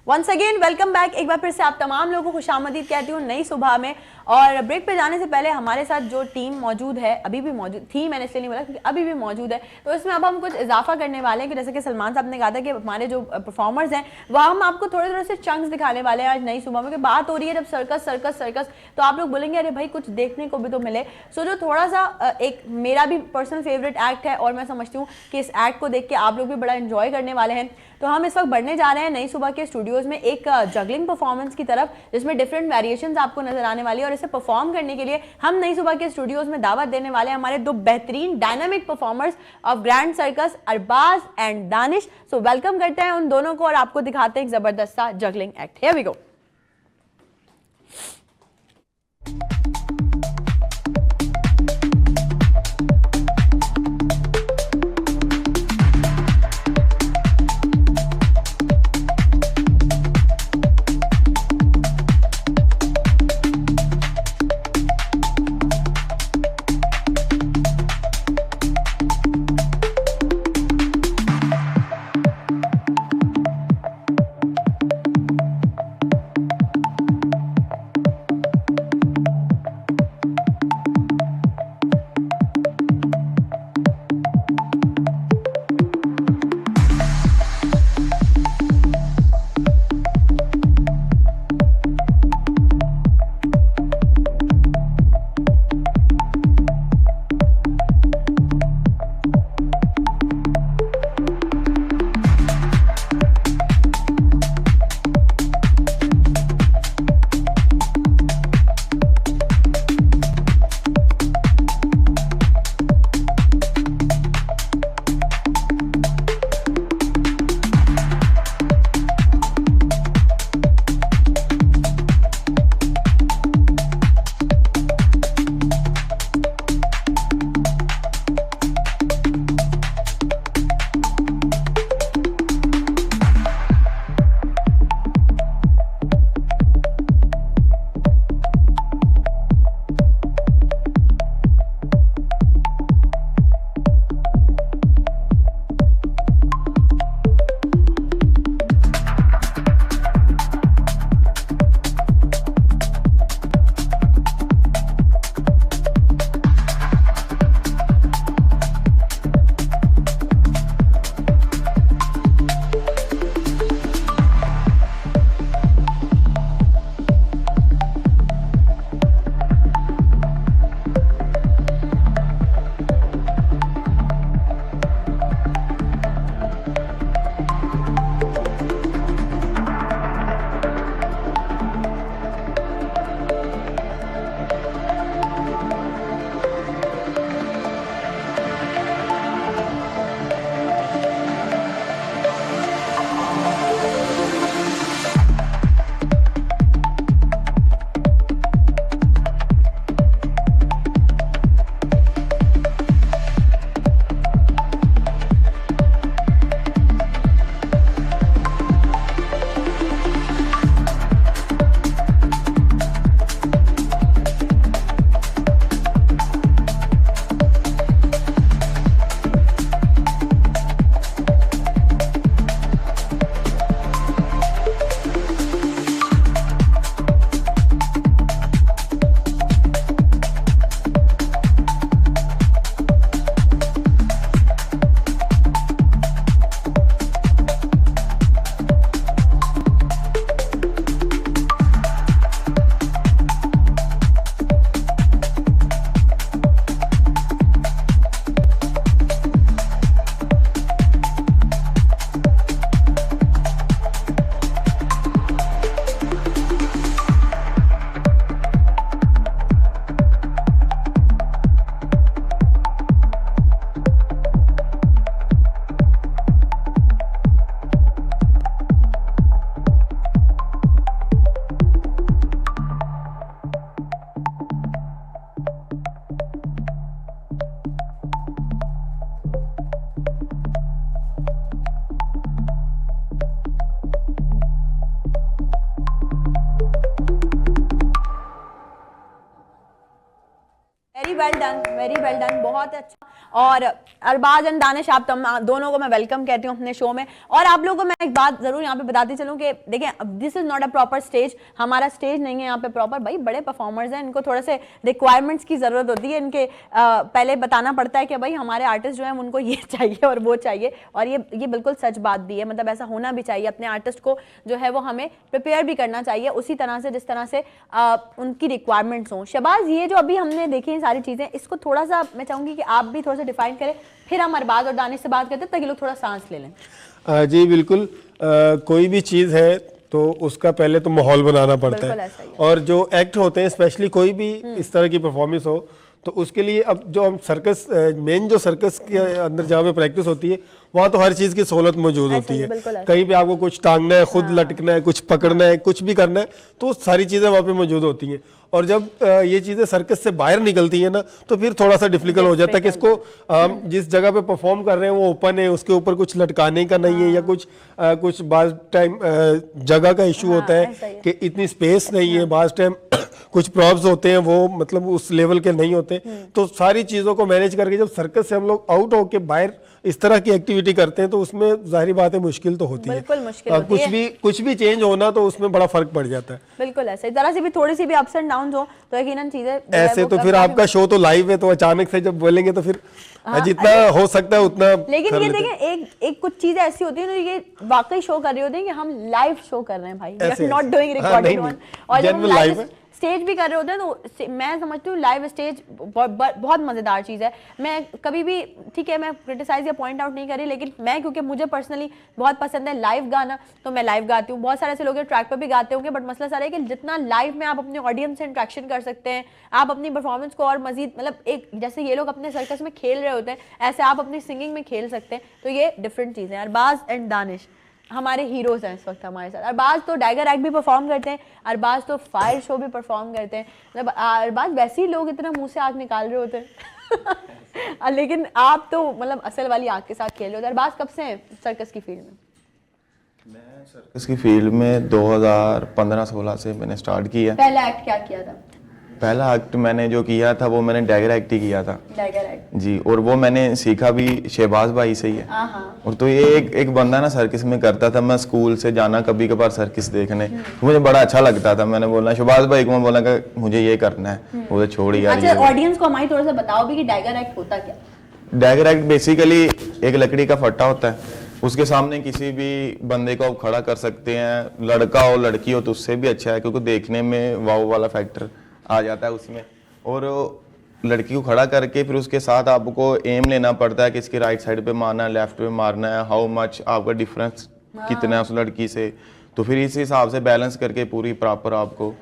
Once again welcome back. एक बार फिर से आप तमाम लोगों को खुशामदीद कहती हूँ नई सुबह में। और ब्रेक पे जाने से पहले हमारे साथ जो टीम मौजूद है, अभी भी मौजूद थी, मैंने इसलिए नहीं बोला क्योंकि अभी भी मौजूद है, तो इसमें अब हम कुछ इजाफा करने वाले हैं कि जैसे कि सलमान साहब ने कहा था कि हमारे जो परफॉर्मर्स हैं वह हम आपको थोड़े थोड़े से चंक्स दिखाने वाले हैं आज नई सुबह में। कि बात हो रही है जब सर्कस सर्कस सर्कस, तो आप लोग बोलेंगे अरे भाई कुछ देखने को भी तो मिले। सो जो थोड़ा सा एक मेरा भी पर्सनल फेवरेट एक्ट है, और मैं समझती हूँ कि इस एक्ट को देख के आप लोग भी बड़ा एंजॉय करने वाले हैं। तो हम इस वक्त बढ़ने जा रहे हैं नई सुबह के स्टूडियोज में एक जगलिंग परफॉर्मेंस की तरफ, जिसमें डिफरेंट वेरिएशंस आपको नजर आने वाली है। और इसे परफॉर्म करने के लिए हम नई सुबह के स्टूडियोज में दावत देने वाले हैं हमारे दो बेहतरीन dynamic performers of grand circus, Arbaaz and Danish. So welcome करते हैं उन दोनों को और आपको दिखाते हैं एक जबरदस्त सा juggling act. Here we go. Very well done, बहुत अच्छा। और अरबाज एंड दानिश, आप दोनों को मैं वेलकम कहती हूँ अपने शो में। और आप लोगों को मैं एक बात जरूर यहाँ पे बताती चलूँ कि देखें, this is not a proper stage, हमारा स्टेज नहीं है यहाँ पे प्रॉपर। भाई बड़े परफॉर्मर्स हैं, इनको थोड़े से रिक्वायरमेंट्स की जरूरत होती है, इनके पहले बताना पड़ता है कि भाई हमारे आर्टिस्ट जो है उनको ये चाहिए और वो चाहिए। और ये बिल्कुल सच बात भी है, मतलब ऐसा होना भी चाहिए। अपने आर्टिस्ट को जो है वो हमें प्रिपेयर भी करना चाहिए उसी तरह से जिस तरह से उनकी रिक्वायरमेंट्स हों। शहबाज, ये जो अभी हमने देखी हैं सारी चीज़ें, इसको थोड़ा सा मैं चाहूँगी कि आप भी थोड़ा सा डिफाइन करें, फिर हम अरबाज और दानिश से बात करते हैं ताकि लोग थोड़ा सांस ले लें। जी बिल्कुल, कोई भी चीज़ है तो उसका पहले तो माहौल बनाना पड़ता है, और जो एक्ट होते हैं स्पेशली कोई भी इस तरह की परफॉर्मेंस हो तो उसके लिए अब जो हम सर्कस, मेन जो सर्कस के अंदर जहाँ पे प्रैक्टिस होती है वहाँ तो हर चीज़ की सहूलत मौजूद होती है। कहीं पे आपको कुछ टांगना है, खुद लटकना है, कुछ पकड़ना है, कुछ भी करना है, तो सारी चीज़ें वहाँ पे मौजूद होती हैं। और जब ये चीज़ें सर्कस से बाहर निकलती हैं ना तो फिर थोड़ा सा डिफिकल्ट हो जाता है कि इसको जिस जगह पे परफॉर्म कर रहे हैं वो ओपन है, उसके ऊपर कुछ लटकाने का नहीं है, या कुछ बाज टाइम जगह का इशू होता है कि इतनी स्पेस नहीं है, बाज टाइम कुछ प्रॉब्स होते हैं वो मतलब उस लेवल के नहीं होते। तो सारी चीज़ों को मैनेज करके जब सर्कस से हम लोग आउट होके बाहर इस तरह की एक्टिविटी करते हैं तो उसमें जाहिर बात है मुश्किल तो होती है, बिल्कुल मुश्किल होती है। कुछ भी चेंज होना तो उसमें बड़ा फर्क पड़ जाता है। बिल्कुल ऐसे जरा सी भी थोड़ी सी भी अप्स एंड डाउन हो तो यकीनन चीजें ऐसे तो फिर आपका शो तो लाइव है तो अचानक से जब बोलेंगे तो फिर जितना हो सकता है उतना। लेकिन ये देखें, एक कुछ चीजें ऐसी होती है ना, ये वाकई शो कर रहे होते हैं कि हम लाइव शो कर रहे हैं भाई, we are not doing recorded one. और जब हम लाइव स्टेज भी कर रहे होते हैं तो मैं समझती हूँ लाइव स्टेज बहुत मजेदार चीज़ है। मैं कभी भी, ठीक है, मैं क्रिटिसाइज या पॉइंट आउट नहीं करी, लेकिन मैं क्योंकि मुझे पर्सनली बहुत पसंद है लाइव गाना तो मैं लाइव गाती हूँ। बहुत सारे ऐसे लोग ट्रैक पर भी गाते होंगे, बट मसला सारा है कि जितना लाइव में आप अपने ऑडियंस से इंटरेक्शन कर सकते हैं, आप अपनी परफॉर्मेंस को और मजीद, मतलब एक जैसे ये लोग अपने सर्कस में खेल रहे होते हैं ऐसे आप अपनी सिंगिंग में खेल सकते हैं। तो ये डिफरेंट चीज़ें हैं। अरबाज एंड दानिश हमारे हीरोज हैं इस वक्त हमारे साथ। अरबाज तो डाइगर एक्ट भी परफॉर्म करते हैं, अरबाज तो फायर शो भी परफॉर्म करते हैं। मतलब अरबाज वैसे ही लोग इतना मुंह से आग निकाल रहे होते हैं लेकिन आप तो मतलब असल वाली आग के साथ खेल रहे होते हैं। अरबाज कब से हैं सर्कस की फील्ड में? मैं सर्कस की फील्ड में 2015-16 से मैंने स्टार्ट किया। पहला एक्ट क्या किया था? पहला एक्ट मैंने जो किया था वो मैंने डाइगर एक्ट ही किया था। डाइगर एक्ट जी, और वो मैंने सीखा भी शहबाज भाई से ही है। और तो ये एक बंदा ना सर्कस में करता था, मैं स्कूल से जाना कभी कभार सर्कस देखने, तो मुझे बड़ा अच्छा लगता था। मैंने बोला शहबाज भाई को, मैं बोला कि मुझे ये करना है, वो छोड़ यार। अच्छा, ऑडियंस को हमारी थोड़ा सा बताओ भी कि डाइगर एक्ट होता क्या? डाइगर एक्ट बेसिकली एक लकड़ी का फट्टा होता है, उसके सामने किसी भी बंदे को आप खड़ा कर सकते हैं, लड़का हो लड़की हो तो उससे भी अच्छा है क्योंकि देखने में वाव वाला फैक्टर आ जाता है उसमें। और लड़की को खड़ा करके फिर उसके साथ आपको एम लेना पड़ता है कि इसकी राइट साइड पे मारना है, लेफ्ट पे मारना है, हाउ मच आपका डिफरेंस कितना है उस लड़की से, तो फिर इस हिसाब से बैलेंस करके पूरी प्रॉपर आपको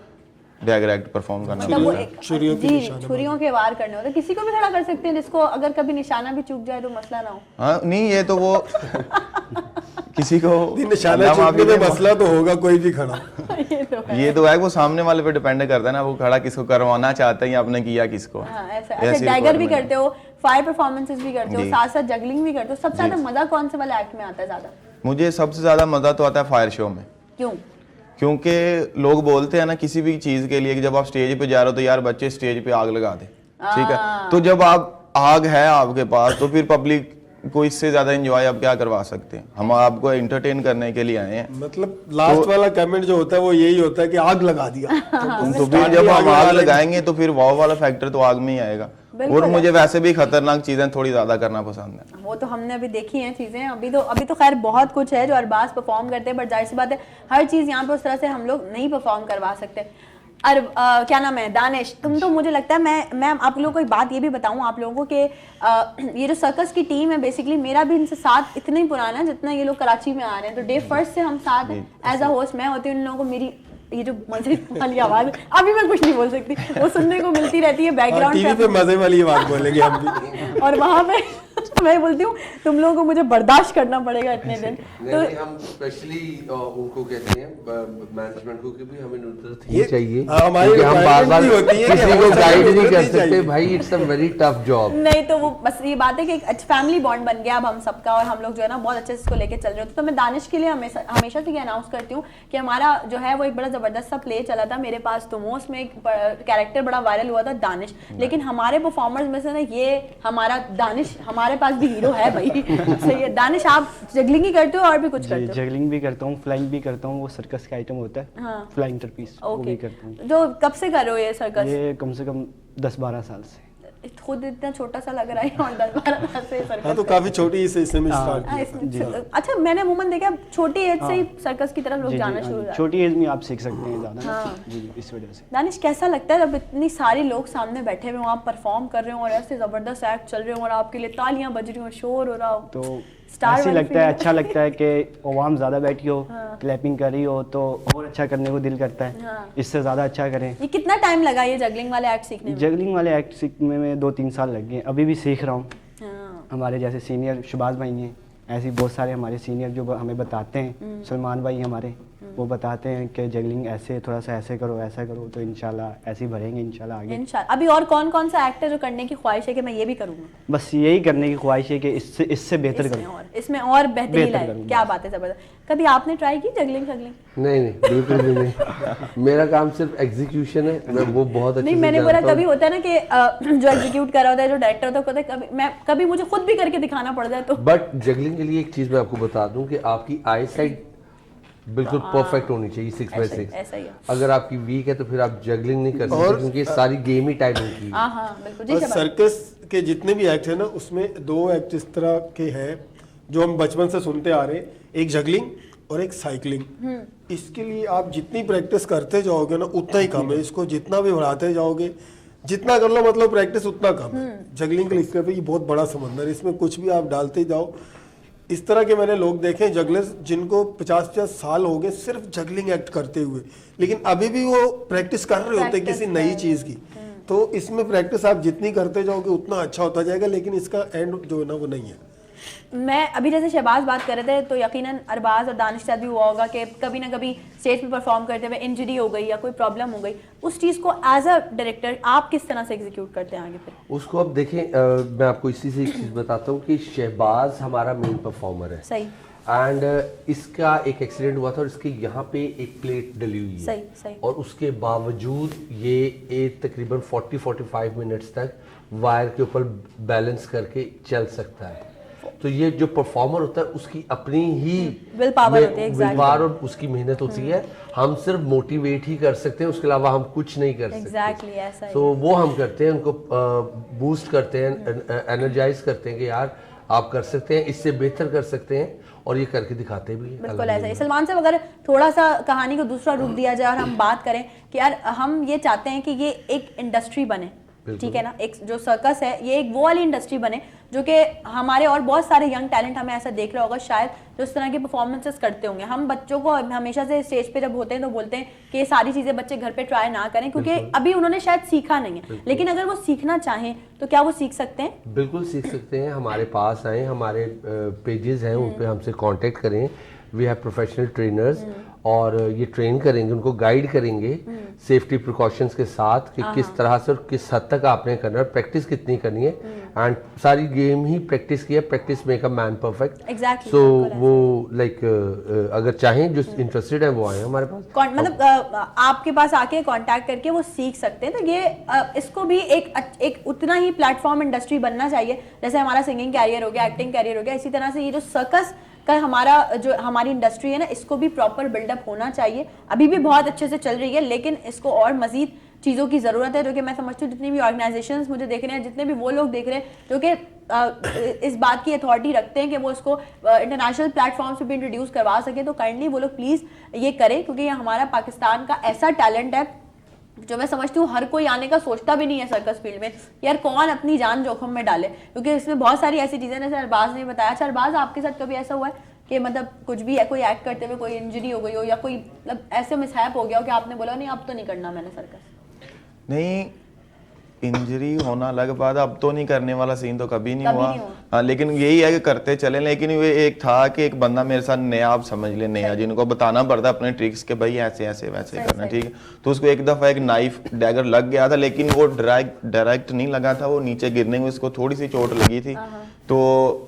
डाइगर एक्ट परफॉर्म करना पड़ता है। छुरियों के वार करने होते, किसी को भी खड़ा कर सकते हैं जिसको अगर कभी निशाना भी चूक जाए तो मसला ना हो। हाँ नहीं, ये तो वो किसी को निशाना चूकने में मसला तो होगा कोई भी खड़ा ये तो है, वो सामने वाले पे डिपेंड करता है ना, वो खड़ा किसको करवाना चाहते हैं या आपने किया किसको। ऐसे डाइगर भी करते हो, फायर परफॉर्मेंसेस भी करते हो, साथ साथ जगलिंग भी करते हो। सबसे ज्यादा मजा कौन से वाले एक्ट में आता है? ज्यादा मुझे सबसे ज्यादा मजा तो आता है फायर शो में। क्यों? क्योंकि लोग बोलते हैं ना किसी भी चीज के लिए कि जब आप स्टेज पे जा रहे हो तो यार बच्चे स्टेज पे आग लगा दे, ठीक है, तो जब आप आग है आपके पास तो फिर पब्लिक को इससे ज्यादा एंजॉय आप क्या करवा सकते हैं। हम आपको एंटरटेन करने के लिए आए हैं। मतलब लास्ट वाला कमेंट जो होता है वो यही होता है कि आग लगा दिया तो फिर जब हम आग लगाएंगे तो फिर वाव वाला फैक्टर तो आग में ही आएगा। और मुझे वैसे भी खतरनाक चीजें थोड़ी ज्यादा करना पसंद है। वो तो हमने अभी देखी हैं चीजें, अभी तो खैर बहुत कुछ है जो अरबाज परफॉर्म करते हैं, बट जाहिर सी बात है हर चीज यहाँ पे उस तरह से हम लोग नहीं परफॉर्म करवा सकते। क्या नाम है, दानिश, तुम तो मुझे लगता है मैं आप लोगों को एक बात ये भी बताऊं आप लोगों को कि ये जो सर्कस की टीम है बेसिकली मेरा भी इनसे साथ इतना ही पुराना है जितना ये लोग कराची में आ रहे हैं। तो डे फर्स्ट से हम साथ हैं। एज अ होस्ट मैं होती हूँ, इन लोगों को मेरी ये जो मजे वाली आवाज, अभी मैं कुछ नहीं बोल सकती, वो सुनने को मिलती रहती है बैकग्राउंड पे मजे वाली आवाज बोलेंगे हम भी। और वहां पे मैं बोलती हूँ तुम लोगों को मुझे बर्दाश्त करना पड़ेगा इतने दिन। तो नहीं, हम स्पेशली उनको कहते हैं मैनेजमेंट को कि भी हमें नुसरत ही ये- चाहिए, हमारी क्योंकि हम बार बार requirement भी होती है कि किसी हमें को सारी गाइड नहीं नुसरत कर ही सकते चाहिए। भाई, it's a very tough job. नहीं तो वो बस ये बात है कि एक अच्छा फैमिली बॉन्ड बन गया अब हम सबका, और हम लोग जो है ना बहुत अच्छे से इसको लेके चल रहे होते। तो मैं दानिश के लिए हमेशा हमेशा से ये अनाउंस करती हूँ कि हमारा जो है वो एक बड़ा जबरदस्त सा प्ले चला था मेरे पास, तो वो उसमें एक कैरेक्टर बड़ा वायरल हुआ था दानिश, लेकिन हमारे परफॉर्मर्स में से ना ये हमारा दानिश हमारे पास भी हीरो है भाई। सही है दानिश, आप जगलिंग ही करते हो और भी कुछ जी, करते हो? जगलिंग भी करता हूँ, फ्लाइंग भी करता हूँ, वो सर्कस का आइटम होता है, हाँ। फ्लाइंग ट्रपीज, वो ओके, भी करता हूँ। जो कब से कर रहे हो ये सर्कस? ये कम से कम 10-12 साल से। खुद इतना छोटा सा लग रहा है और 10-12 साल से सर्कस हाँ तो काफी छोटी से इसमें स्टार्ट हाँ, किया था। इसमें- अच्छा मैंने अमूमन देखा छोटी एज से ही सर्कस की तरफ लोग जी, जाना जी, शुरू हो हाँ, जाते हैं। छोटी एज में आप सीख सकते हैं ज़्यादा ना, हाँ। जी, इस वजह से। दानिश कैसा लगता है जब इतनी सारी लोग सामने बैठे हुए हो, आप परफॉर्म कर रहे हो और ऐसे जबरदस्त एक्ट चल रहे हो और आपके लिए तालियां बज रही हो, शोर हो रहा हो, तो स्टार ऐसे वाली लगता है, feeling? अच्छा लगता है कि अवाम ज़्यादा बैठी हो, क्लैपिंग कर रही हो, तो और अच्छा करने को दिल करता है, हाँ। इससे ज़्यादा अच्छा करें। ये कितना टाइम लगा ये जगलिंग वाले एक्ट सीखने में? जगलिंग वाले एक्ट सीखने में 2-3 साल लग गए, अभी भी सीख रहा हूँ। हाँ, हमारे जैसे सीनियर शुबाज भाई हैं, ऐसे ही बहुत सारे हमारे सीनियर जो हमें बताते हैं, सलमान भाई हमारे, वो बताते हैं कि जगलिंग ऐसे थोड़ा सा ऐसे करो, ऐसा करो, तो इंशाल्लाह ऐसे ही बढ़ेंगे इंशाल्लाह आगे। इंशाल्लाह। अभी और कौन कौन सा एक्ट है जो करने की ख्वाहिश है कि मैं ये भी करूंगा? बस यही करने की ख्वाहिश है कि इससे बेहतर करूँ। इसमें और बेहतरी बेहतर लाए। करूँ, क्या बस। बात है, जबरदस्त। कभी आपने ट्राई की जगलिंग शगलिंग? नहीं नहीं, बिल्कुल भी नहीं। मेरा काम सिर्फ एग्जीक्यूशन है, मैं वो बहुत अच्छे नहीं, से मैंने बोला जानता हूँ। कभी होता है ना कि जो एग्जीक्यूट कर रहा होता है, जो डायरेक्टर होता है, कहता है कभी मुझे खुद भी करके दिखाना पड़ जाए तो। बट जगलिंग के लिए एक चीज मैं आपको बता दूं कि आपकी आई साइड बिल्कुल परफेक्ट होनी चाहिए 6x6। ऐसा ही है। अगर आपकी वीक है तो फिर आप जगलिंग नहीं कर सकते, और- क्योंकि सारी गेम ही टाइमिंग की है। हाँ हाँ बिल्कुल जी और शबाज। सर्कस के जितने भी एक्ट है ना, उसमें 2 एक्ट इस तरह के हैं जो हम बचपन से सुनते आ रहे हैं, एक जगलिंग और एक साइकिलिंग। इसके लिए आप जितनी प्रैक्टिस करते जाओगे ना उतना ही कम है, इसको जितना भी बढ़ाते जाओगे, जितना कर लो मतलब प्रैक्टिस उतना कम है। जगलिंग के लिए इसका भी बहुत बड़ा समंदर है, इसमें कुछ भी आप डालते जाओ। इस तरह के मैंने लोग देखे हैं जगलर्स जिनको 50-50 साल हो गए सिर्फ जगलिंग एक्ट करते हुए, लेकिन अभी भी वो प्रैक्टिस कर रहे होते हैं किसी नई चीज की। तो इसमें प्रैक्टिस आप जितनी करते जाओगे उतना अच्छा होता जाएगा, लेकिन इसका एंड जो है ना वो नहीं है। मैं अभी जैसे शहबाज बात कर रहे थे तो यकीनन अरबाज और दानिश साथ भी हुआ होगा कि कभी ना कभी स्टेज पे परफॉर्म करते हुए इंजरी हो गई या कोई प्रॉब्लम हो गई, उस चीज़ को एज अ डायरेक्टर आप किस तरह से एग्जीक्यूट करते हैं आगे फिर? उसको अब देखें, मैं आपको इसी से एक चीज बताता हूँ कि शहबाज हमारा मेन परफॉर्मर है सही एंड इसका एक एक्सीडेंट हुआ था और इसके यहाँ पे एक प्लेट डली हुई है। सही, सही। और उसके बावजूद ये तकरीबन 40-45 मिनट्स तक वायर के ऊपर बैलेंस करके चल सकता है। तो ये जो परफॉर्मर होता है उसकी अपनी ही Will power होती है, exactly। विल पावर और उसकी मेहनत होती है। हम सिर्फ मोटिवेट ही कर सकते हैं, उसके अलावा हम कुछ नहीं कर सकते। Exactly, ऐसा ही तो वो हम करते हैं, उनको बूस्ट करते हैं, एनर्जाइज करते हैं कि यार आप कर सकते हैं, इससे बेहतर कर सकते हैं, और ये करके दिखाते भी हैं। बिल्कुल ऐसा ही। सलमान साहब, अगर थोड़ा सा कहानी को दूसरा रूप दिया जाए और हम बात करें कि यार हम ये चाहते हैं कि ये एक इंडस्ट्री बने, ठीक है ना, एक जो सर्कस है ये एक वो वाली इंडस्ट्री बने जो कि हमारे और बहुत सारे यंग टैलेंट हमें ऐसा देख रहा होगा शायद जो इस तरह के परफॉर्मेंसेस करते होंगे। हम बच्चों को हमेशा से स्टेज पे जब होते हैं तो बोलते हैं कि ये सारी चीजें बच्चे घर पे ट्राई ना करें क्योंकि अभी उन्होंने शायद सीखा नहीं है, लेकिन अगर वो सीखना चाहें तो क्या वो सीख सकते हैं? बिल्कुल सीख सकते हैं। हमारे पास आए, हमारे पेजेस हैं, उन पे हमसे कांटेक्ट करें। वी हैव प्रोफेशनल ट्रेनर्स और ये ट्रेन करेंगे, उनको गाइड करेंगे सेफ्टी प्रिकॉशंस के साथ कि किस तरह से और किस हद तक आपने करना है, प्रैक्टिस कितनी करनी है। एंड सारी गेम ही प्रैक्टिस की है, practice make a man perfect. Exactly, सो बिल्कुल वो लाइक अगर चाहें जो इंटरेस्टेड है वो आए हमारे पास। मतलब आपके पास आके कांटेक्ट करके वो सीख सकते हैं। तो ये इसको भी एक उतना ही प्लेटफॉर्म इंडस्ट्री बनना चाहिए जैसे हमारा सिंगिंग कैरियर हो गया, एक्टिंग कैरियर हो गया, इसी तरह से ये जो सर्कस का हमारी इंडस्ट्री है ना, इसको भी प्रॉपर बिल्डअप होना चाहिए। अभी भी बहुत अच्छे से चल रही है लेकिन इसको और मजीद चीज़ों की ज़रूरत है, जो कि मैं समझती हूँ जितनी भी ऑर्गेनाइजेशंस मुझे देख रहे हैं, जितने भी वो लोग देख रहे हैं जो कि इस बात की अथॉरिटी रखते हैं कि वो इसको इंटरनेशनल प्लेटफॉर्म्स पे भी इंट्रोड्यूस करवा सकें, तो काइंडली वो लोग प्लीज़ ये करें, क्योंकि ये हमारा पाकिस्तान का ऐसा टैलेंट है जो मैं समझती हूँ हर कोई आने का सोचता भी नहीं है सर्कस फील्ड में। यार कौन अपनी जान जोखिम में डाले, क्योंकि इसमें बहुत सारी ऐसी चीज़ें जैसे अरबाज ने बताया। अच्छा अरबाज, आपके साथ कभी ऐसा हुआ है कि मतलब कुछ भी है, कोई एक्ट करते हुए कोई इंजरी हो गई हो या कोई मतलब ऐसे मिसहैप हो गया हो कि आपने बोला नहीं अब तो नहीं करना मैंने सर्कस? नहीं, इंजरी होना अलग बात है, अब तो नहीं करने वाला सीन तो कभी नहीं कभी हुआ। नहीं हुआ। हाँ, लेकिन यही है कि करते चले। लेकिन ये एक था कि एक बंदा मेरे साथ नया, आप समझ ले नया, जिनको बताना पड़ता अपने ट्रिक्स के भाई ऐसे ऐसे वैसे करना, ठीक है। तो उसको एक दफा एक नाइफ डैगर लग गया था, लेकिन वो डायरेक्ट नहीं लगा था, वो नीचे गिरने में उसको थोड़ी सी चोट लगी थी। तो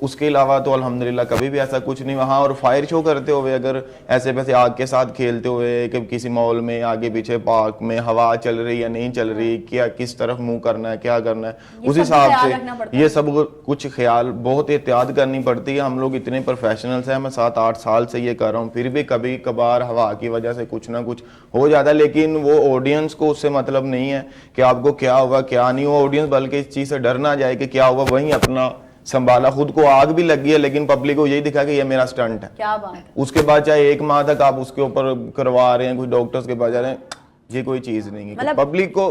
उसके अलावा तो अल्हम्दुलिल्लाह कभी भी ऐसा कुछ नहीं हुआ। हाँ, और फायर शो करते हुए अगर ऐसे वैसे आग के साथ खेलते हुए कि किसी मॉल में आगे पीछे पार्क में हवा चल रही या नहीं चल रही, क्या किस तरफ मुंह करना है, क्या करना है, उस हिसाब से ये सब कुछ ख्याल बहुत एहतियात करनी पड़ती है। हम लोग इतने प्रोफेशनल्स हैं, मैं 7-8 साल से ये कर रहा हूँ, फिर भी कभी कभार हवा की वजह से कुछ ना कुछ हो जाता है। लेकिन वो ऑडियंस को उससे मतलब नहीं है कि आपको क्या हुआ क्या नहीं हुआ। ऑडियंस बल्कि इस चीज से डर ना जाए कि क्या हुआ, वहीं अपना संभाला। खुद को आग भी लगी है, लेकिन पब्लिक को यही दिखा कि ये मेरा स्टंट है। क्या बात है। उसके बाद चाहे 1 माह तक आप उसके ऊपर करवा रहे हैं, कुछ डॉक्टर्स के पास जा रहे हैं, ये कोई चीज नहीं है। मतलब पब्लिक को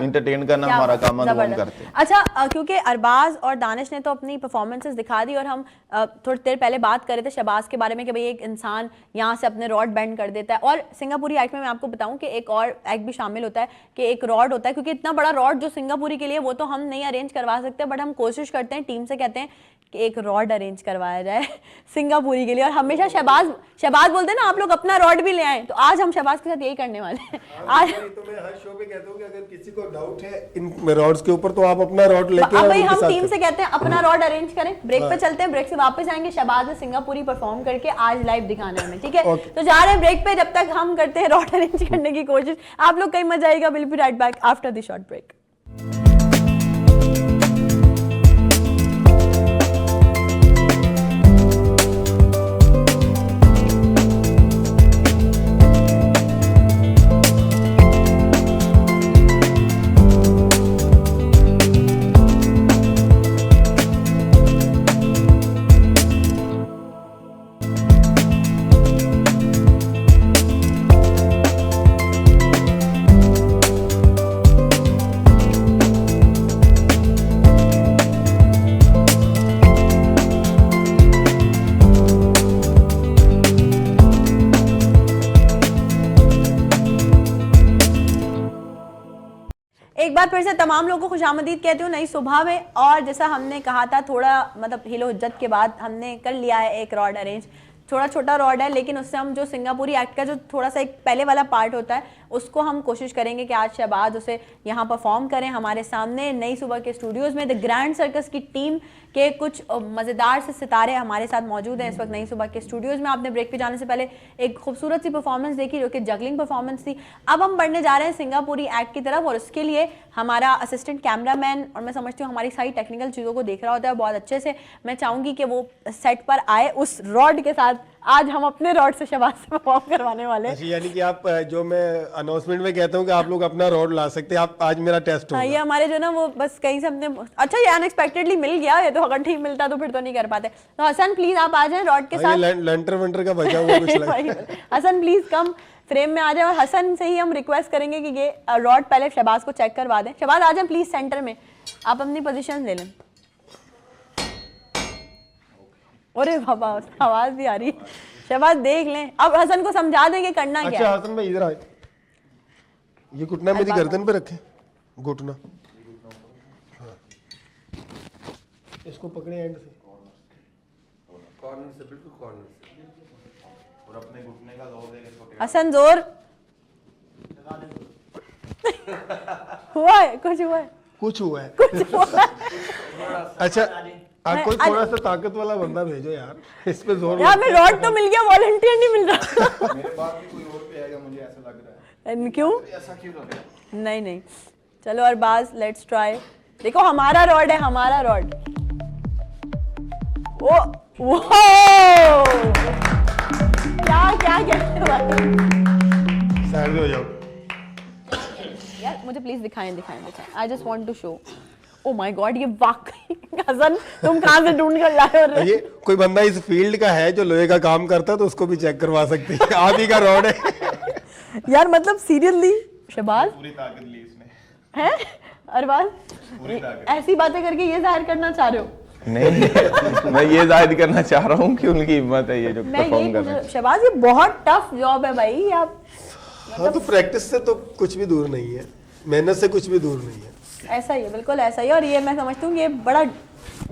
इंटरटेन करना हमारा काम है, तो हम जबरदस्त। करते हैं। अच्छा, क्योंकि अरबाज और दानिश ने तो अपनी परफॉर्मेंसेस दिखा दी, और हम थोड़ी देर पहले बात कर रहे थे शहबाज के बारे में कि भाई एक इंसान यहाँ से अपने रॉड बेंड कर देता है। और सिंगापुरी एक्ट में मैं आपको बताऊं कि एक और एक्ट भी शामिल होता है कि एक रॉड होता है, क्योंकि इतना बड़ा रॉड जो सिंगापुरी के लिए वो तो हम नहीं अरेंज करवा सकते, बट हम कोशिश करते हैं, टीम से कहते हैं कि एक रॉड अरेंज करवाया जाए सिंगापुरी के लिए। और हमेशा शहबाज बोलते हैं ना आप लोग अपना रॉड भी ले आए, तो आज हम शहबाज के साथ यही करने वाले हैं। आज तो मैं हर शो पे कहता हूँ कि अगर किसी को डाउट है इन रॉड्स के ऊपर तो आप अपना रॉड लेके अब भाई उनके हम साथ टीम करें। से कहते हैं अपना रॉड अरेंज करें। ब्रेक पे चलते हैं, ब्रेक से वापस आएंगे। शहबाज ने सिंगापुरी परफॉर्म करके आज लाइव दिखाना है हमें, ठीक है। तो जा रहे हैं ब्रेक पे, जब तक हम करते हैं रॉड अरेंज करने की कोशिश। आप लोग कहीं मजा आएगा। Will be right back after the short break. एक बार फिर से तमाम लोगों को खुशामदीद कहती हूँ नई सुबह में। और जैसा हमने कहा था, थोड़ा मतलब हिलो हुज्जत के बाद हमने कर लिया है एक रॉड अरेंज। थोड़ा छोटा रॉड है, लेकिन उससे हम जो सिंगापुरी एक्ट का जो थोड़ा सा एक पहले वाला पार्ट होता है, उसको हम कोशिश करेंगे कि आज शहबाज उसे यहाँ परफॉर्म करें हमारे सामने नई सुबह के स्टूडियोज़ में। द ग्रैंड सर्कस की टीम के कुछ मज़ेदार से सितारे हमारे साथ मौजूद हैं इस वक्त नई सुबह के स्टूडियोज़ में। आपने ब्रेक पे जाने से पहले एक खूबसूरत सी परफॉर्मेंस देखी जो कि जगलिंग परफॉर्मेंस थी। अब हम बढ़ने जा रहे हैं सिंगापुरी एक्ट की तरफ, और उसके लिए हमारा असिस्टेंट कैमरामैन, और मैं समझती हूँ हमारी सारी टेक्निकल चीज़ों को देख रहा होता है बहुत अच्छे से। मैं चाहूँगी कि वो सेट पर आए उस रॉड के साथ। आज हम अपने रॉड से शहबाज से परफॉर्म करवाने वाले हैं। यानी कि आप जो मैं अनाउंसमेंट में कहता हूँ कि आप लोग अपना रॉड ला सकते हैं, आप आज मेरा टेस्ट होगा। ये हमारे जो ना वो बस कहीं से हमने, अच्छा ये अनएक्सपेक्टेडली मिल गया, ये तो अगर ठीक मिलता तो फिर तो नहीं कर पाते। तो हसन प्लीज आप आ जाएं रॉड के साथ। लंटर वंटर का बचा हुआ कुछ लगा। हसन प्लीज कम फ्रेम में आ जाए, और हसन से ही हम रिक्वेस्ट करेंगे कि ये रॉड पहले शहबाज को चेक करवा दें। शहबाज आ जाए प्लीज सेंटर में, आप अपनी पोजीशन ले लें। अरे बाबा आवाज भी आ रही है। शहबाज देख लें, अब हसन को समझा दें कि करना क्या है। अच्छा हसन भाई इधर आए, ये घुटना मेरी गर्दन पे रखे, घुटना इसको पकड़े एंड से, कॉर्नर से, बिल्कुल कॉर्नर से, और अपने घुटने का जोर देके इसको हसन जोर हुआ है, कुछ हुआ है, कुछ हुआ है। कुछ हुआ है। अच्छा आप कोई थोड़ा सा ताकत वाला बंदा भेजो यार, इस पे जोर यार मैं रॉड तो मिल गया, वॉलंटियर नहीं मिल रहा। मेरे पास भी कोई और पे आएगा, मुझे ऐसा लग रहा है। क्यों? ऐसा क्यों लग रहा है? नहीं नहीं, चलो अरबाज लेट्स ट्राई। देखो हमारा रॉड है, हमारा रॉड। ओ वो क्या क्या कहते हो साइड में हो जाओ। यार मुझे प्लीज दिखाएं दिखाएं दिखाएं, I just want to show. Oh my god, ये वाकई हसन तुम कहां से ढूंढ कर लाए हो? ये कोई बंदा इस फील्ड का है जो लोहे का काम करता है तो उसको भी चेक करवा सकती है। आप ही का रॉड है यार, मतलब सीरियसली शहबाज पूरी ताकत ली इसने। है अरबाज, ऐसी बातें करके ये जाहिर करना चाह रहे हो? नहीं मैं ये जाहिर करना चाह रहा हूँ कि उनकी हिम्मत है ये जो मैं परफॉर्म यही कर रहे हैं। शहबाज, ये बहुत टफ जॉब है भाई। आप हाँ तो प्रैक्टिस से तो कुछ भी दूर नहीं है। मेहनत से कुछ भी दूर नहीं है। ऐसा ही है, बिल्कुल ऐसा ही है। और ये मैं समझती हूँ कि ये बड़ा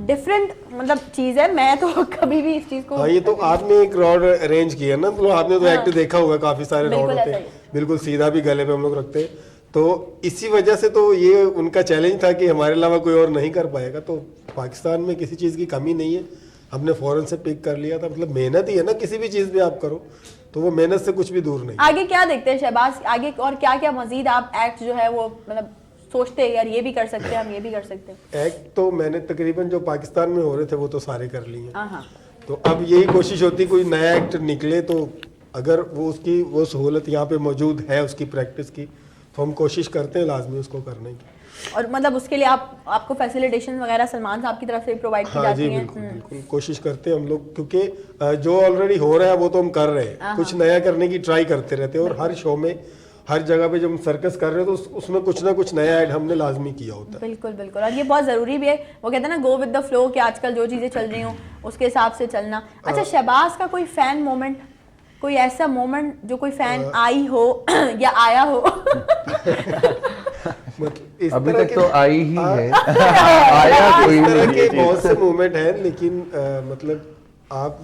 डिफरेंट मतलब चीज़ है। मैं तो कभी भी इस चीज़ को हाँ, ये तो आपने एक रॉड अरेंज किया ना, तो आपने तो एक्ट देखा होगा, काफी सारे बिल्कुल रॉड होते ऐसा हैं, ही। बिल्कुल सीधा भी गले पे हम लोग रखते हैं। तो इसी वजह से तो ये उनका चैलेंज था कि हमारे अलावा कोई और नहीं कर पाएगा। तो पाकिस्तान में किसी चीज़ की कमी नहीं है, हमने फौरन से पिक कर लिया था। मतलब मेहनत ही है ना, किसी भी चीज़ में आप करो तो वो मेहनत से कुछ भी दूर नहीं। आगे क्या देखते हैं शहबाज, आगे और क्या क्या मजीद आप एक्ट जो है वो मतलब सोचते हैं यार ये भी कर सकते हैं, हम ये भी कर सकते हैं? एक्ट तो मैंने तकरीबन जो पाकिस्तान में हो रहे थे वो तो सारे कर लिए। हाँ। तो अब यही कोशिश होती कोई नया एक्ट निकले, तो अगर वो उसकी वो सहूलत यहाँ पे मौजूद है उसकी प्रैक्टिस की, तो हम कोशिश करते हैं लाजमी उसको करने की। और मतलब उसके लिए आपको फैसिलिटेशन वगैरह सलमान साहब की तरफ से प्रोवाइड की हाँ जाती जी, हैं? बिल्कुल बिल्कुल कोशिश करते हैं हम लोग, क्योंकि जो ऑलरेडी हो रहा है वो तो हम कर रहे हैं, कुछ नया करने की ट्राई करते रहते हैं। और हर शो में हर जगह पे जब हम सर्कस कर रहे हैं तो उसमें कुछ ना कुछ नया ऐड हमने लाजमी किया होता है। बिल्कुल बिल्कुल, और ये बहुत ज़रूरी भी है। वो कहते हैं ना गो विद द फ्लो, कि आजकल जो चीज़ें चल रही हों उसके हिसाब से चलना। अच्छा, शहबाज का कोई फ़ैन मोमेंट, कोई ऐसा मोमेंट जो कोई फ़ैन आई हो या आया हो? मतलब इस अभी तरह तक के- तो आई ही है। आया आया कोई इस तरह नहीं। के बहुत से मूवमेंट हैं, लेकिन मतलब आप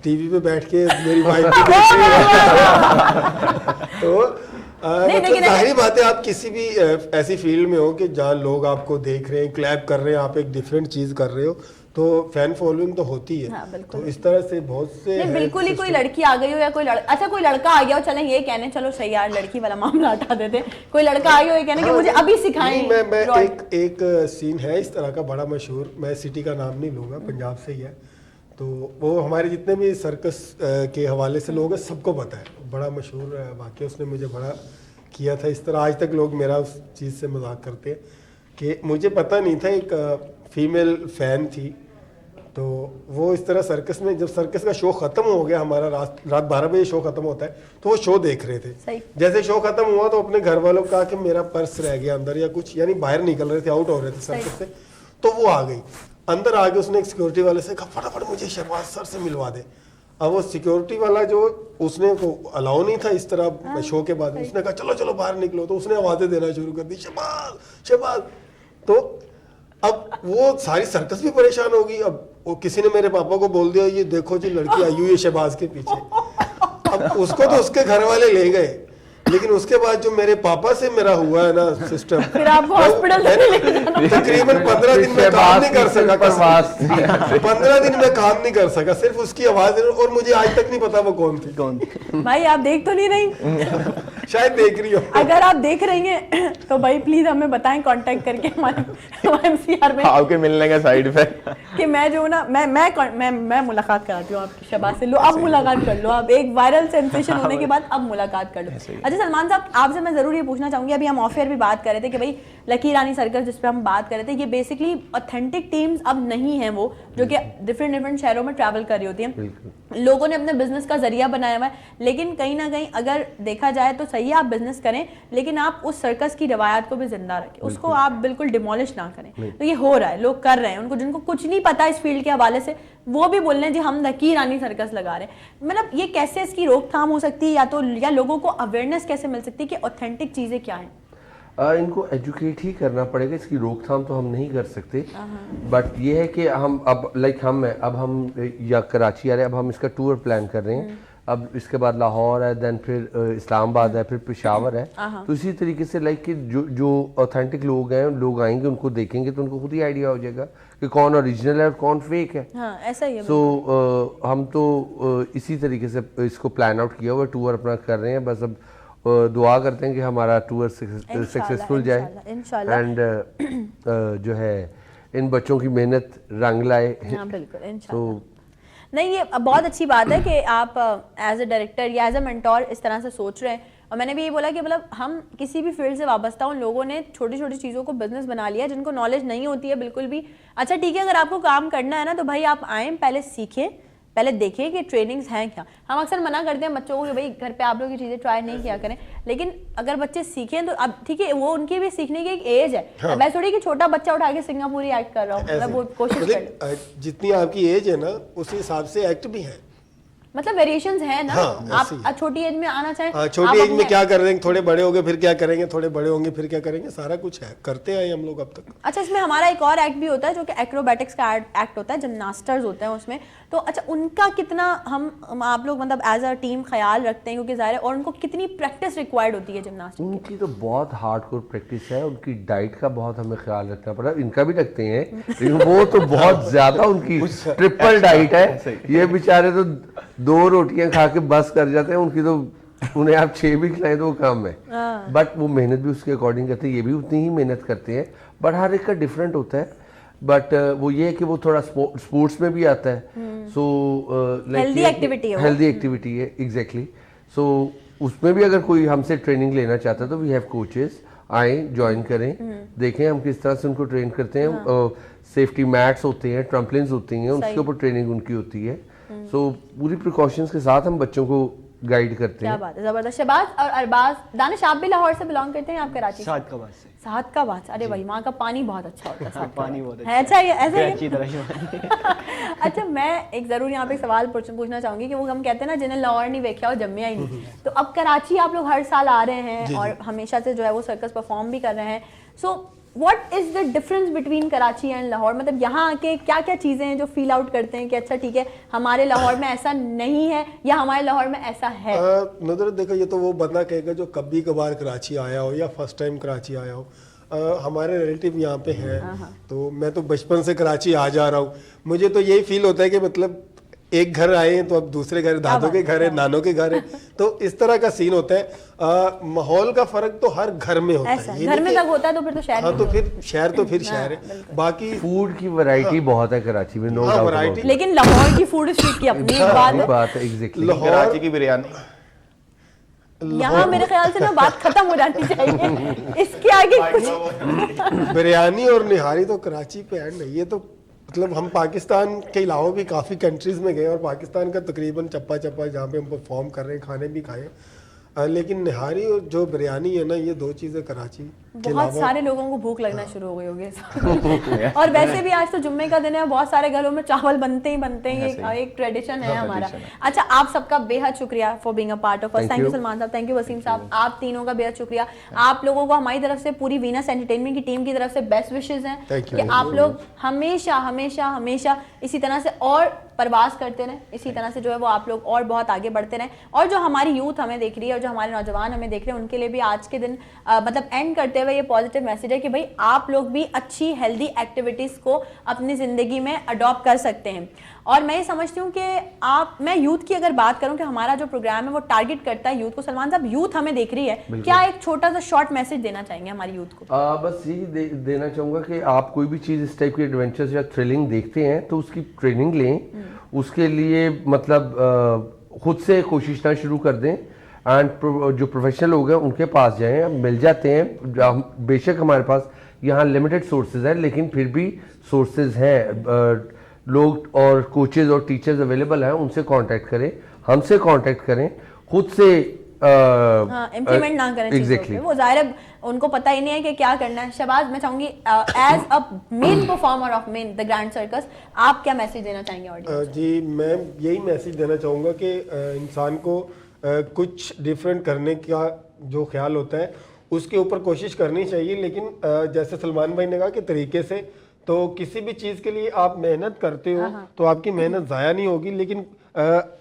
टीवी पे बैठ के मेरी वाइफ को देख रहे हो तो मतलब लेकिन जाहिर बात है, आप किसी भी ऐसी फील्ड में हो कि जहाँ लोग आपको देख रहे हैं, क्लैप कर रहे हैं, आप एक डिफरेंट चीज कर रहे हो, तो फैन फॉलोइंग तो होती है। हाँ, बिल्कुल। तो इस तरह से बहुत से नहीं, हैं बिल्कुल ही कोई system। लड़की आ गई हो या कोई अच्छा कोई लड़का आ गया हो, चलें ये कहने चलो सही यार लड़की वाला मामला हटा देते, कोई लड़का आ गया हो ये कहने कि मुझे अभी सिखाएं। नहीं, मैं रॉड। एक सीन है इस तरह का बड़ा मशहूर, मैं सिटी का नाम नहीं लूंगा, पंजाब से ही है। तो वो हमारे जितने भी सर्कस के हवाले से लोग हैं सबको पता है, बड़ा मशहूर वाकया, उसने मुझे बड़ा किया था इस तरह। आज तक लोग मेरा उस चीज़ से मजाक करते हैं कि मुझे पता नहीं था, एक फीमेल फैन थी। तो वो इस तरह सर्कस में, जब सर्कस का शो खत्म हो गया हमारा, रात 12 बजे शो खत्म होता है, तो वो शो देख रहे थे। सही। जैसे शो खत्म हुआ तो अपने घर वालों को कहा कि मेरा पर्स रह गया अंदर या कुछ, यानी बाहर निकल रहे थे, आउट हो रहे थे सर्कस से। तो वो आ गई अंदर, आके उसने एक सिक्योरिटी वाले से कहा फटाफट मुझे शहबाज सर से मिलवा दे। अब वो सिक्योरिटी वाला जो उसने को अलाउ नहीं था इस तरह शो के बाद, उसने कहा चलो चलो बाहर निकलो, तो उसने आवाजें देना शुरू कर दी, शहबाज शहबाज। तो अब वो सारी सर्कस भी परेशान होगी। अब वो किसी ने मेरे पापा को बोल दिया ये देखो जी लड़की आई हुई है शहबाज के पीछे। अब उसको तो उसके घर वाले ले गए, लेकिन उसके बाद जो मेरे पापा से मेरा हुआ है ना सिस्टम, फिर आपको हॉस्पिटल लेके जाना। तकरीबन 15 दिन में काम नहीं कर सका, प्रवास 15 दिन में काम नहीं कर सका, सिर्फ उसकी आवाज। और मुझे आज तक नहीं पता वो कौन थी। भाई आप देख तो नहीं रही? शायद देख रही हो। अगर आप देख रही हैं तो भाई प्लीज हमें बताएं कांटेक्ट करके हमारे MCR में आपके मिलने का साइड इफेक्ट। कि मैं जो ना मैं मुलाकात कराती हूँ आपकी शहबाज से। लो अब मुलाकात कर लो, अब एक वायरल सेंसेशन होने के बाद अब मुलाकात कर लो। अच्छा सलमान साहब, आपसे मैं जरूर ये पूछना चाहूंगी, अभी हम ऑफ एयर भी बात कर रहे थे कि भाई लकी रानी सर्कस जिस पे हम बात कर रहे थे, ये बेसिकली ऑथेंटिक टीम्स अब नहीं है वो, जो कि डिफरेंट शहरों में ट्रैवल कर रही होती हैं। लोगों ने अपने बिजनेस का जरिया बनाया हुआ है, लेकिन कहीं ना कहीं अगर देखा जाए तो सही है आप बिजनेस करें, लेकिन आप उस सर्कस की रवायत को भी जिंदा रखें, उसको आप बिल्कुल डिमोलिश ना करें। तो ये हो रहा है, लोग कर रहे हैं, उनको जिनको कुछ नहीं पता इस फील्ड के हवाले से वो भी बोल रहे हैं जी हम लकी रानी सर्कस लगा रहे हैं। मतलब ये कैसे इसकी रोकथाम हो सकती है, या लोगों को अवेयरनेस कैसे मिल सकती है कि ऑथेंटिक चीजें क्या हैं? इनको एजुकेट ही करना पड़ेगा, इसकी रोकथाम तो हम नहीं कर सकते। बट ये है कि हम अब हम या कराची आ रहे हैं, अब हम इसका टूर प्लान कर रहे हैं। अब इसके बाद लाहौर है, देन फिर इस्लामाबाद है, फिर पेशावर है। तो इसी तरीके से लाइक कि जो ऑथेंटिक लोग हैं, लोग आएंगे उनको देखेंगे तो उनको खुद ही आइडिया हो जाएगा कि कौन ओरिजिनल है और कौन फेक है। हाँ, ऐसा ही है। सो हम तो इसी तरीके से इसको प्लान आउट किया हुआ टूर अपना कर रहे हैं। बस अब दुआ करते हैं कि हमारा टूर सक्सेसफुल जाए एंड जो है इन बच्चों की मेहनत रंग लाए। हाँ बिल्कुल, इंशाल्लाह। नहीं, ये बहुत अच्छी बात है कि आप एज ए डायरेक्टर या एज ए मेंटोर इस तरह से सोच रहे हैं। और मैंने भी ये बोला कि मतलब हम किसी भी फील्ड से वाबस्ता उन लोगों ने छोटी छोटी चीज़ों को बिजनेस बना लिया जिनको नॉलेज नहीं होती है बिल्कुल भी। अच्छा ठीक है, अगर आपको काम करना है ना तो भाई आप आएँ, पहले सीखें, पहले देखें कि ट्रेनिंग्स हैं क्या। हम अक्सर मना करते हैं बच्चों को कि भाई घर पे आप लोग ये चीज़ें ट्राई नहीं किया करें, लेकिन अगर बच्चे सीखें तो अब ठीक है, वो उनकी भी सीखने की एक एज है। हाँ। मैं थोड़ी कि छोटा बच्चा उठा के सिंगापुरी एक्ट कर रहा हूँ, मतलब वो कोशिश कर जितनी आपकी एज है ना उस हिसाब से एक्ट भी है। मतलब वेरिएशंस है ना। हाँ, ऐसे ही। आप छोटी एज में आना चाहें, हाँ, आप छोटी एज में अपने- क्या कर रहे हैं, थोड़े बड़े हो गए फिर क्या करेंगे, थोड़े बड़े होंगे फिर क्या करेंगे, सारा कुछ है, करते आए हम लोग अब तक। अच्छा, इसमें हमारा एक और एक्ट भी होता है जो कि एक्रोबैटिक्स का एक्ट होता है, जिम्नास्टर्स होते हैं उसमें। तो अच्छा, उनका कितना हम आप लोग मतलब एज अ टीम ख्याल रखते हैं, क्योंकि ज़ाहिर है, और उनको कितनी प्रैक्टिस रिक्वायर्ड होती है जिम्नास्टिक? उनकी तो बहुत हार्डकोर प्रैक्टिस है, उनकी डाइट का बहुत हमें ख्याल रखना पड़ा, इनका भी रखते हैं लेकिन वो तो बहुत ज्यादा उनकी ट्रिपल डाइट है। ये बेचारे तो 2 रोटियां खा के बस कर जाते हैं, उनकी तो उन्हें आप 6 भी खिलाएं तो वो कम है। बट वो मेहनत भी उसके अकॉर्डिंग करते हैं, ये भी उतनी ही मेहनत करते हैं, बट हर एक का डिफरेंट होता है। बट वो ये है कि वो थोड़ा स्पोर्ट्स में भी आता है, सो Healthy activity है वो। हेल्दी एक्टिविटी है, एग्जैक्टली। सो उसमें भी अगर कोई हमसे ट्रेनिंग लेना चाहता है तो वी हैव कोचेस, आए ज्वाइन करें, देखें हम किस तरह से उनको ट्रेन करते हैं। सेफ्टी मैट्स होते हैं, ट्रम्पलिन्स होती हैं, उसके ऊपर ट्रेनिंग उनकी होती है। सो पूरी प्रिकॉशंस के साथ हम बच्चों को गाइड करते क्या हैं। बात है, जबरदस्त। शहबाज और अरबाज, दानिश आप भी लाहौर से बिलोंग करते हैं, आप कराची से? सादकाबाद से। सादकाबाद से, अरे भाई वहाँ का पानी बहुत अच्छा होता है। सादकाबाद। पानी बहुत है अच्छा, ये ऐसा ही अच्छी है? तरह ही अच्छा, मैं एक जरूर यहाँ पे एक सवाल पूछना चाहूंगी कि वो हम कहते हैं ना, जिन्हें लाहौर नहीं देखा वो जम्मिया ही नहीं। तो अब कराची आप लोग हर साल आ रहे हैं और हमेशा से जो है वो सर्कस परफॉर्म भी कर रहे हैं। So what is the difference between Karachi and Lahore? मतलब यहाँ आके क्या क्या चीजें हैं जो फील आउट करते हैं कि अच्छा ठीक है, हमारे लाहौर में ऐसा नहीं है या हमारे लाहौर में ऐसा है? नुदरत देखो, ये तो वो बंदा कहेगा जो कभी कभार कराची आया हो या फर्स्ट टाइम कराची आया हो। हमारे रिलेटिव यहाँ पे हैं, तो मैं तो बचपन से कराची आ जा रहा हूँ। मुझे तो यही फील होता है कि मतलब एक घर आए हैं तो अब दूसरे घर, दादों के घर है, नानों के घर है, तो इस तरह का सीन होता है। माहौल का फर्क तो हर घर में होता ऐसा है। ये घर में नहीं तक कि- होता है तो फिर तो शहर हाँ, में तो भी फिर शहर तो फिर शहर है। बाकी फूड की वैरायटी बहुत है कराची में, नो हाँ, डाउट variety- है। लेकिन लाहौर की फूड स्ट्रीट की अपनी एक बात है। बात है, एग्जैक्टली। लाहौर- कराची की बिरयानी यहाँ मेरे ख्याल से ना बात खत्म हो जानी चाहिए, इसके आगे कुछ। बिरयानी और निहारी तो कराची पे एंड नहीं, ये तो मतलब हम पाकिस्तान के अलावा भी काफ़ी कंट्रीज़ में गए और पाकिस्तान का तकरीबन चप्पा चप्पा जहाँ पे हम परफॉर्म कर रहे हैं, खाने भी खाए। लेकिन निहारी और जो बिरयानी है ना, ये 2 चीज़ें कराची के बहुत अलावा। सारे लोगों को भूख लगना शुरू हो गई होगी। और वैसे भी आज तो जुम्मे का दिन है, बहुत सारे घरों में चावल बनते ही बनते हैं, एक ट्रेडिशन है हमारा। अच्छा, आप सबका बेहद शुक्रिया for being a part of us. Thank you Salman साहब, थैंक यू वसीम साहब, आप तीनों का बेहद शुक्रिया। आप लोगों को हमारी तरफ से, पूरी वीनस एंटरटेनमेंट की टीम की तरफ से बेस्ट विशेस हैं Thank you. कि आप लोग हमेशा हमेशा हमेशा इसी तरह से और प्रवास करते रहें, इसी तरह से जो है वो आप लोग और बहुत आगे बढ़ते रहें। और जो हमारी यूथ हमें देख रही है और जो हमारे नौजवान हमें देख रहे हैं, उनके लिए भी आज के दिन मतलब एंड करते हुए ये पॉजिटिव मैसेज है कि भाई आप लोग भी अच्छी हेल्दी एक्टिविटीज को अपनी जिंदगी में अडॉप्ट कर सकते हैं। और मैं ये समझती हूँ कि मैं यूथ की अगर बात करूँ कि हमारा जो प्रोग्राम है वो टारगेट करता है यूथ को। सलमान साहब, यूथ हमें देख रही है, क्या एक छोटा सा शॉर्ट मैसेज देना चाहेंगे हमारी यूथ को? बस यही देना चाहूँगा कि आप कोई भी चीज़ इस टाइप की एडवेंचर्स या थ्रिलिंग देखते हैं तो उसकी ट्रेनिंग लें, उसके लिए मतलब खुद से कोशिश ना शुरू कर दें, एंड जो प्रोफेशनल लोग हैं उनके पास जाएं, मिल जाते हैं। बेशक हमारे पास यहाँ लिमिटेड सोर्सेज है, लेकिन फिर भी सोर्सेज हैं, लोग और कोचेज और टीचर्स अवेलेबल हैं, उनसे कांटेक्ट करें, हमसे कांटेक्ट करें, खुद से इम्प्लीमेंट ना करें चीजों एग्जैक्टली। पे। वो जाहिर है उनको पता ही नहीं है कि क्या करना है। शहबाज, मैं चाहूंगी as a main performer of main the grand circus, आप क्या मैसेज देना चाहेंगे ऑडियंस? जी, मैं यही मैसेज देना चाहूँगा कि इंसान को कुछ डिफरेंट करने का जो ख्याल होता है उसके ऊपर कोशिश करनी चाहिए, लेकिन जैसे सलमान भाई ने कहा कि तरीके से, तो किसी भी चीज़ के लिए आप मेहनत करते हो तो आपकी मेहनत ज़ाया नहीं होगी, लेकिन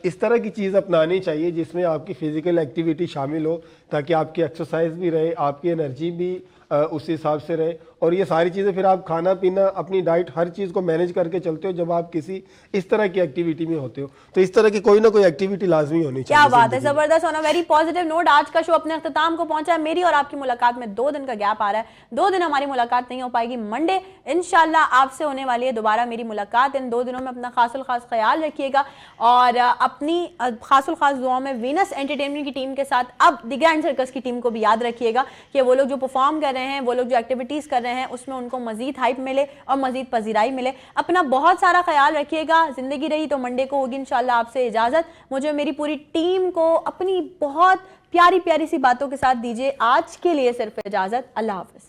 इस तरह की चीज़ अपनानी चाहिए जिसमें आपकी फिजिकल एक्टिविटी शामिल हो, ताकि आपकी एक्सरसाइज भी रहे, आपकी एनर्जी भी उस हिसाब से रहे। और ये सारी चीज़ें फिर आप खाना पीना, अपनी डाइट, हर चीज़ को मैनेज करके चलते हो जब आप किसी इस तरह की एक्टिविटी में होते हो। तो इस तरह की कोई ना कोई एक्टिविटी लाजमी होनी चाहिए। क्या बात है, जबरदस्त। On a very positive note आज का शो अपने अख्ताम को पहुंचा है। मेरी और आपकी मुलाकात में 2 दिन का गैप आ रहा है, 2 दिन हमारी मुलाकात नहीं हो पाएगी। मंडे इंशाल्लाह आपसे होने वाली है दोबारा मेरी मुलाकात। इन 2 दिनों में अपना खासुल खास ख्याल रखिएगा और अपनी खासुल खास दुआओं में वीनस एंटरटेनमेंट की टीम के साथ अब द ग्रैंड सर्कस की टीम को भी याद रखिएगा कि वो लोग जो परफॉर्म कर रहे हैं, वो लोग जो एक्टिविटीज कर रहे हैं, उसमें उनको मजीद हाइप मिले और मजीद पजीराई मिले। अपना बहुत सारा ख्याल रखिएगा। जिंदगी रही तो मंडे को होगी इंशाल्लाह आपसे इजाजत। मुझे मेरी पूरी टीम को अपनी बहुत प्यारी प्यारी सी बातों के साथ दीजिए आज के लिए सिर्फ इजाजत। अल्लाह हाफिज।